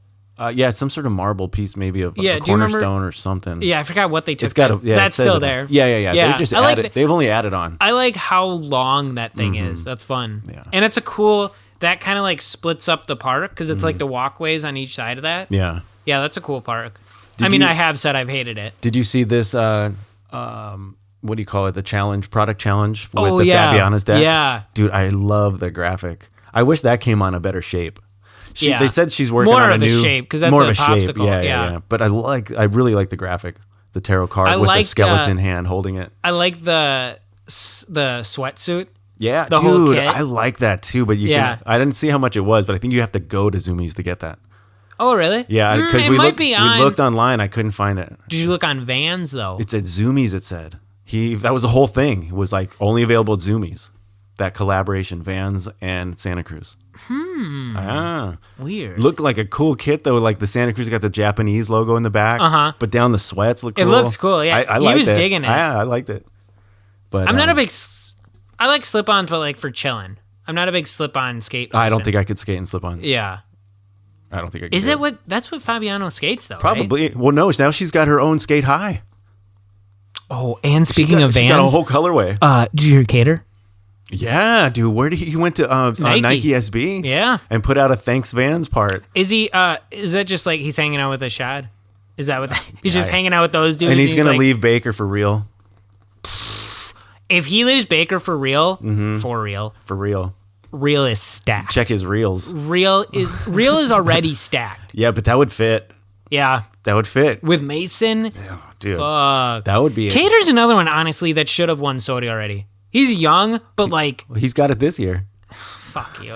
Yeah, some sort of marble piece, maybe of a cornerstone or something. Yeah, I forgot what they took. It's got that's still there. Yeah. They just added. They've only added on. I like how long that thing is. That's fun. Yeah. And it's a cool. That kind of like splits up the park because it's like the walkways on each side of that. Yeah. Yeah, that's a cool park. I have said I've hated it. Did you see this? What do you call it? The product challenge with the Fabiana's deck. Yeah, dude, I love the graphic. I wish that came on a better shape. They said she's working more on a of new shape because that's more a of a popsicle. shape. Yeah. But I really like the graphic, the tarot card with the skeleton hand holding it. I like the sweatsuit. Yeah, the whole kit. I like that too. But I didn't see how much it was, but I think you have to go to Zoomies to get that. Oh, really? Yeah, because we looked online. I couldn't find it. Did you look on Vans though? It's at Zoomies. It said that was the whole thing. It was like only available at Zoomies. That collaboration, Vans and Santa Cruz. Weird. Looked like a cool kit though. Like the Santa Cruz got the Japanese logo in the back. But down the sweats look cool. It looks cool. Yeah, I liked it. He was digging it. Yeah, I liked it. But I'm not a big. I like slip-ons, but like for chilling. I'm not a big slip-on skate person. I don't think I could skate in slip-ons. Yeah. I don't think I could. Is that what? That's what Fabiana skates though. Probably. Right? Well, no. Now she's got her own skate high. Oh, and speaking of Vans, she's got a whole colorway. Did you hear Cater? Yeah, dude. Where did he went to Nike SB? Yeah, and put out a thanks Vans part. Is he? Is that just like he's hanging out with a Shad? Is that what he's just hanging out with those dudes? And he's gonna leave Baker for real. If he leaves Baker for real, real is stacked. Check his reels. Real is already stacked. Yeah, but that would fit. Yeah, that would fit with Mason. Oh, dude, fuck, that would be. Cater's another one, honestly, that should have won SOTY already. He's young, but like he's got it this year. Fuck you.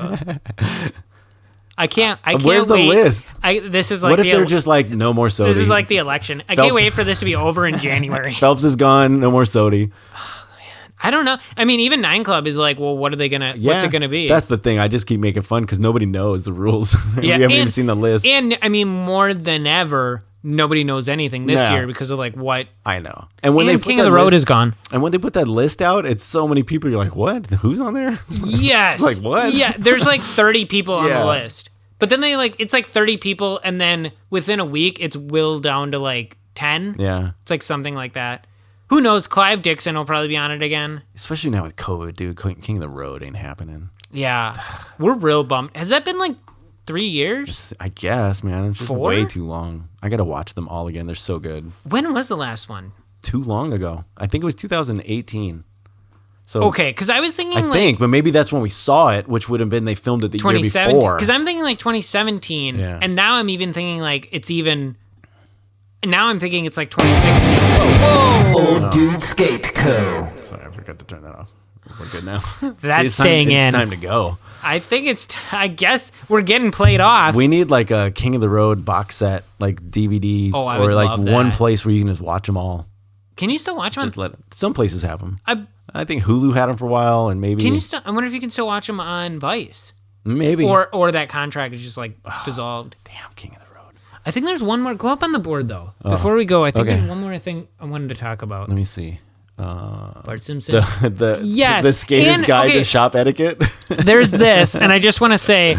I can't. Where's the list? This is like. What if they're just like no more SOTY? This is like the election. I can't wait for this to be over in January. Phelps is gone. No more SOTY. I don't know. I mean, even 9 Club is like, well, what are they gonna? What's it gonna be? That's the thing. I just keep making fun because nobody knows the rules. We haven't even seen the list. And I mean, more than ever, nobody knows anything this year because of like what I know. And when they put King of the Road is gone. And when they put that list out, it's so many people. You're like, what? Who's on there? Yes. Like what? Yeah. There's like 30 people on the list, but then it's like 30 people, and then within a week, it's whittled down to like 10. Yeah. It's like something like that. Who knows? Clive Dixon will probably be on it again. Especially now with COVID, dude. King of the Road ain't happening. Yeah. We're real bummed. Has that been like 3 years? I guess, man. It's just 4? way too long. I got to watch them all again. They're so good. When was the last one? Too long ago. I think it was 2018. So okay, because I was thinking but maybe that's when we saw it, which would have been they filmed it the year before. Because I'm thinking like 2017, and now I'm even thinking like it's even... Now I'm thinking it's like 2016. Whoa! Old Dude Skate Co. Sorry, I forgot to turn that off. We're good now. That's staying in. It's time to go. I think I guess we're getting played off. We need like a King of the Road box set, like DVD, or like one place where you can just watch them all. Can you still watch them? Some places have them. I think Hulu had them for a while, and maybe. I wonder if you can still watch them on Vice. Maybe. Or that contract is just like dissolved. Damn, King of the Road. I think there's one more. Go up on the board, though. Before we go, I think there's one more thing I wanted to talk about. Let me see. Bart Simpson. The Skater's Guide to Shop Etiquette. There's this, and I just want to say,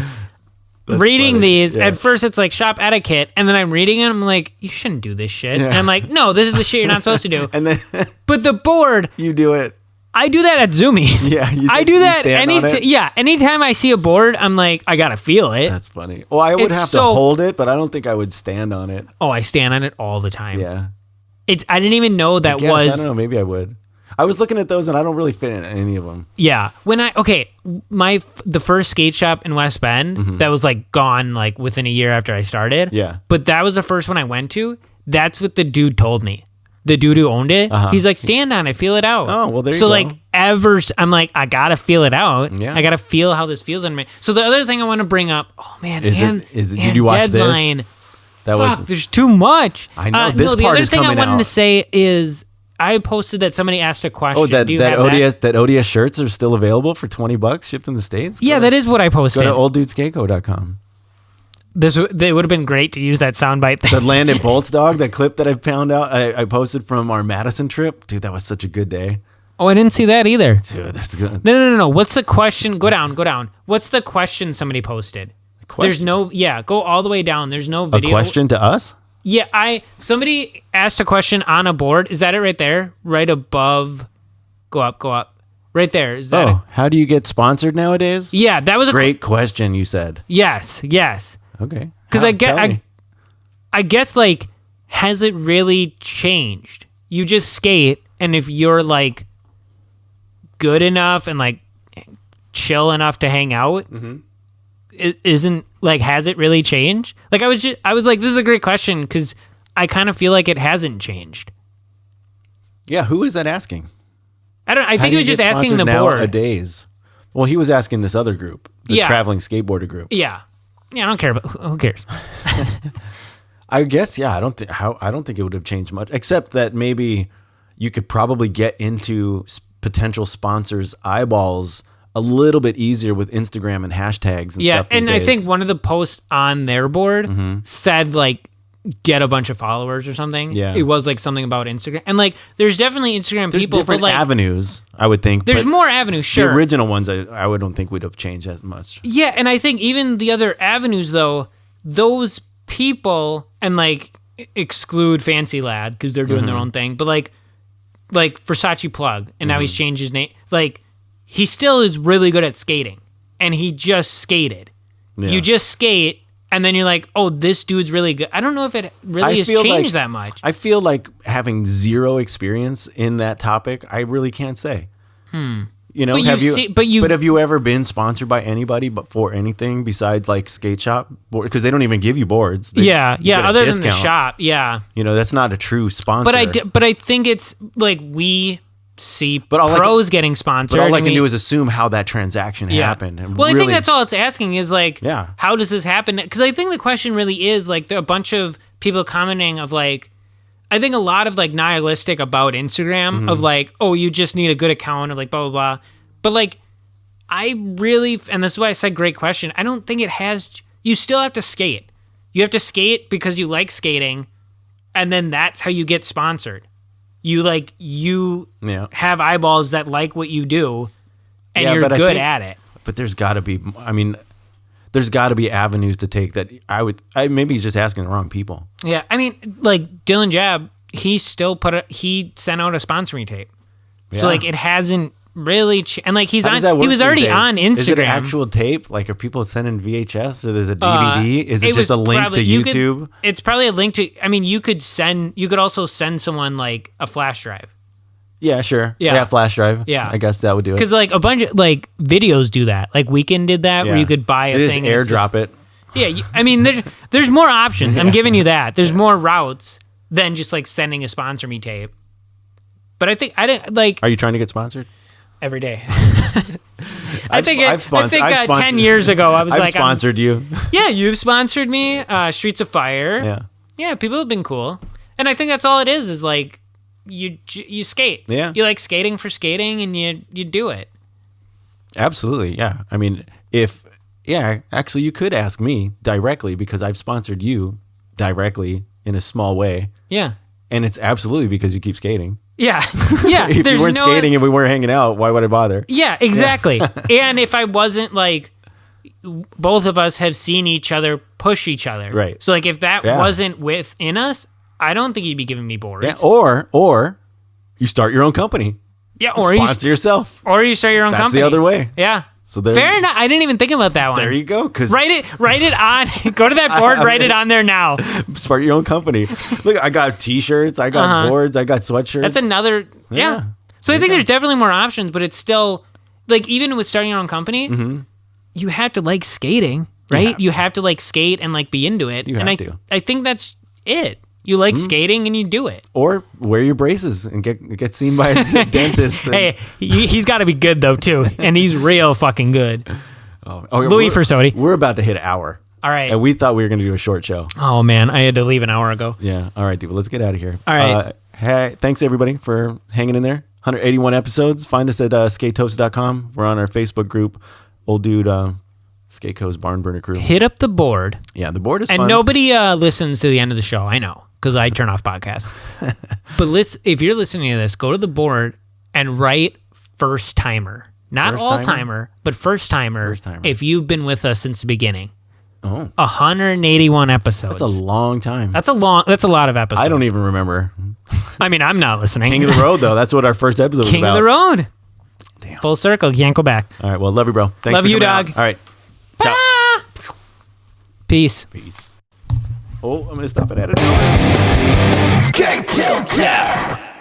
reading funny. these, at first it's like shop etiquette, and then I'm reading it, and I'm like, you shouldn't do this shit. And I'm like, no, this is the shit you're not supposed to do. And then but the board, you do it. I do that at Zoomies. Yeah, I do that anytime I see a board, I'm like, I gotta feel it. That's funny. Well, I would have to hold it, but I don't think I would stand on it. Oh, I stand on it all the time. Yeah. I didn't even know that I don't know, maybe I would. I was looking at those and I don't really fit in any of them. Yeah. The first skate shop in West Bend that was like gone like within a year after I started. Yeah. But that was the first one I went to. That's what the dude told me. The dude who owned it, he's like, stand on it, feel it out. Oh, well, there you go. So I'm like, I gotta feel it out. Yeah. I gotta feel how this feels on me. So the other thing I want to bring up, did you watch Deadline. This? There's too much. I know, this part is coming out. The other thing I wanted to say is, I posted that somebody asked a question. Oh, that ODS shirts are still available for $20 shipped in the States? Yeah, that is what I posted. Go to olddudeskateko.com. They would have been great to use that soundbite thing. The Landon Bolts dog, that clip that I found out, I posted from our Madison trip. Dude, that was such a good day. Oh, I didn't see that either. Dude, that's good. No. What's the question? Go down. What's the question somebody posted? There's no, go all the way down. There's no video. A question to us? Yeah, somebody asked a question on a board. Is that it right there? Right above. Go up. Right there. Is that it? How do you get sponsored nowadays? Yeah, that was a great question you said. Yes. Okay. Because I guess, like, has it really changed? You just skate, and if you're, like, good enough and, like, chill enough to hang out, it isn't, like, has it really changed? Like, I was like, this is a great question, because I kind of feel like it hasn't changed. Yeah, who is that asking? I think he was just asking the board. Nowadays. Well, he was asking this other group, the traveling skateboarder group. Yeah, I don't care, but who cares? I guess, I don't think it would have changed much, except that maybe you could probably get into potential sponsors' eyeballs a little bit easier with Instagram and hashtags and stuff these days. I think one of the posts on their board said, like, get a bunch of followers or something. Yeah. It was, like, something about Instagram. And, like, there's definitely Instagram people. There's different avenues, I would think. There's more avenues, sure. The original ones, I don't think would have changed as much. Yeah, and I think even the other avenues, though, those people, and, like, exclude Fancy Lad, because they're doing their own thing, but, like Versace Plug, and now he's changed his name. Like, he still is really good at skating, and he just skated. Yeah. You just skate, and then you're like, oh, this dude's really good. I don't know if it really has changed that much. I feel like having zero experience in that topic, I really can't say. You know, have you ever been sponsored by anybody but for anything besides, like, skate shop? Because they don't even give you boards. Other than the shop, yeah. You know, that's not a true sponsor. But I think it's like we see pros getting sponsored. But all I can do is assume how that transaction happened. Well, I think that's all it's asking is, like, how does this happen? Because I think the question really is, like, a bunch of people commenting of, like, I think a lot of, like, nihilistic about Instagram of, like, oh, you just need a good account, or, like, blah, blah, blah. But, like, I really, and this is why I said great question, I don't think it has, you still have to skate. You have to skate because you like skating, and then that's how you get sponsored. You have eyeballs that like what you do, and you're good at it. But there's got to be, there's got to be avenues to take that maybe he's just asking the wrong people. Yeah, I mean, like, Dylan Jab, he still he sent out a sponsoring tape. Yeah. So, like, it hasn't really, and, like, he was already on Instagram. Is it an actual tape? Like, are people sending VHS, or there's a DVD? Is it just a link to YouTube? It's probably a link to, I mean, you could also send someone, like, a flash drive. Yeah, sure. Yeah, flash drive. Yeah. I guess that would do it. Because, like, a bunch of, like, videos do that. Like, Weekend did that, where you could buy a thing. Just airdrop it. Yeah, I mean, there's more options. I'm giving you that. There's more routes than just, like, sending a sponsor me tape. But I think, I didn't, like... Are you trying to get sponsored? Every day. I think 10 years ago, I was I've sponsored you. Yeah, you've sponsored me. Streets of Fire. Yeah, people have been cool. And I think that's all it is like, you skate. Yeah. You like skating for skating, and you do it. Absolutely, yeah. I mean, actually, you could ask me directly, because I've sponsored you directly in a small way. Yeah. And it's absolutely because you keep skating. Yeah. If you weren't skating and we weren't hanging out, why would I bother? Yeah, exactly. Yeah. And if I wasn't, like, both of us have seen each other push each other. Right. So, like, if that wasn't within us, I don't think you'd be giving me boards. Yeah. Or you start your own company. Yeah. Or sponsor yourself. Or you start your own company. That's the other way. Yeah. So fair enough. I didn't even think about that one. There you go. Write it on. Go to that board. Write it on there now. Start your own company. Look, I got T-shirts. I got boards. I got sweatshirts. That's another. Yeah. So I think there's definitely more options, but it's still, like, even with starting your own company, you have to like skating, right? You have to like skate and like be into it. I think that's it. You like skating and you do it. Or wear your braces and get seen by a dentist. Hey, he's got to be good, though, too. And he's real fucking good. Louis for SOTY. We're about to hit an hour. All right. And we thought we were going to do a short show. Oh, man. I had to leave an hour ago. Yeah. All right, dude. Well, let's get out of here. All right. Hey, thanks everybody for hanging in there. 181 episodes. Find us at skatosis.com. We're on our Facebook group, Old Dude Skatosis Barn Burner Crew. Hit up the board. Yeah, the board is fun. And nobody listens to the end of the show. I know, because I turn off podcasts. But if you're listening to this, go to the board and write first timer. Not all timer, but first timer. If you've been with us since the beginning. Oh. 181 episodes. That's a long time. That's a lot of episodes. I don't even remember. I mean, I'm not listening. King of the Road, though. That's what our first episode was about. King of the Road. Damn. Full circle. Can't go back. All right. Well, love you, bro. Thanks love for you, coming dog. Out. All right. Ciao. Peace. Oh, I'm going to stop it at it. Skate till death.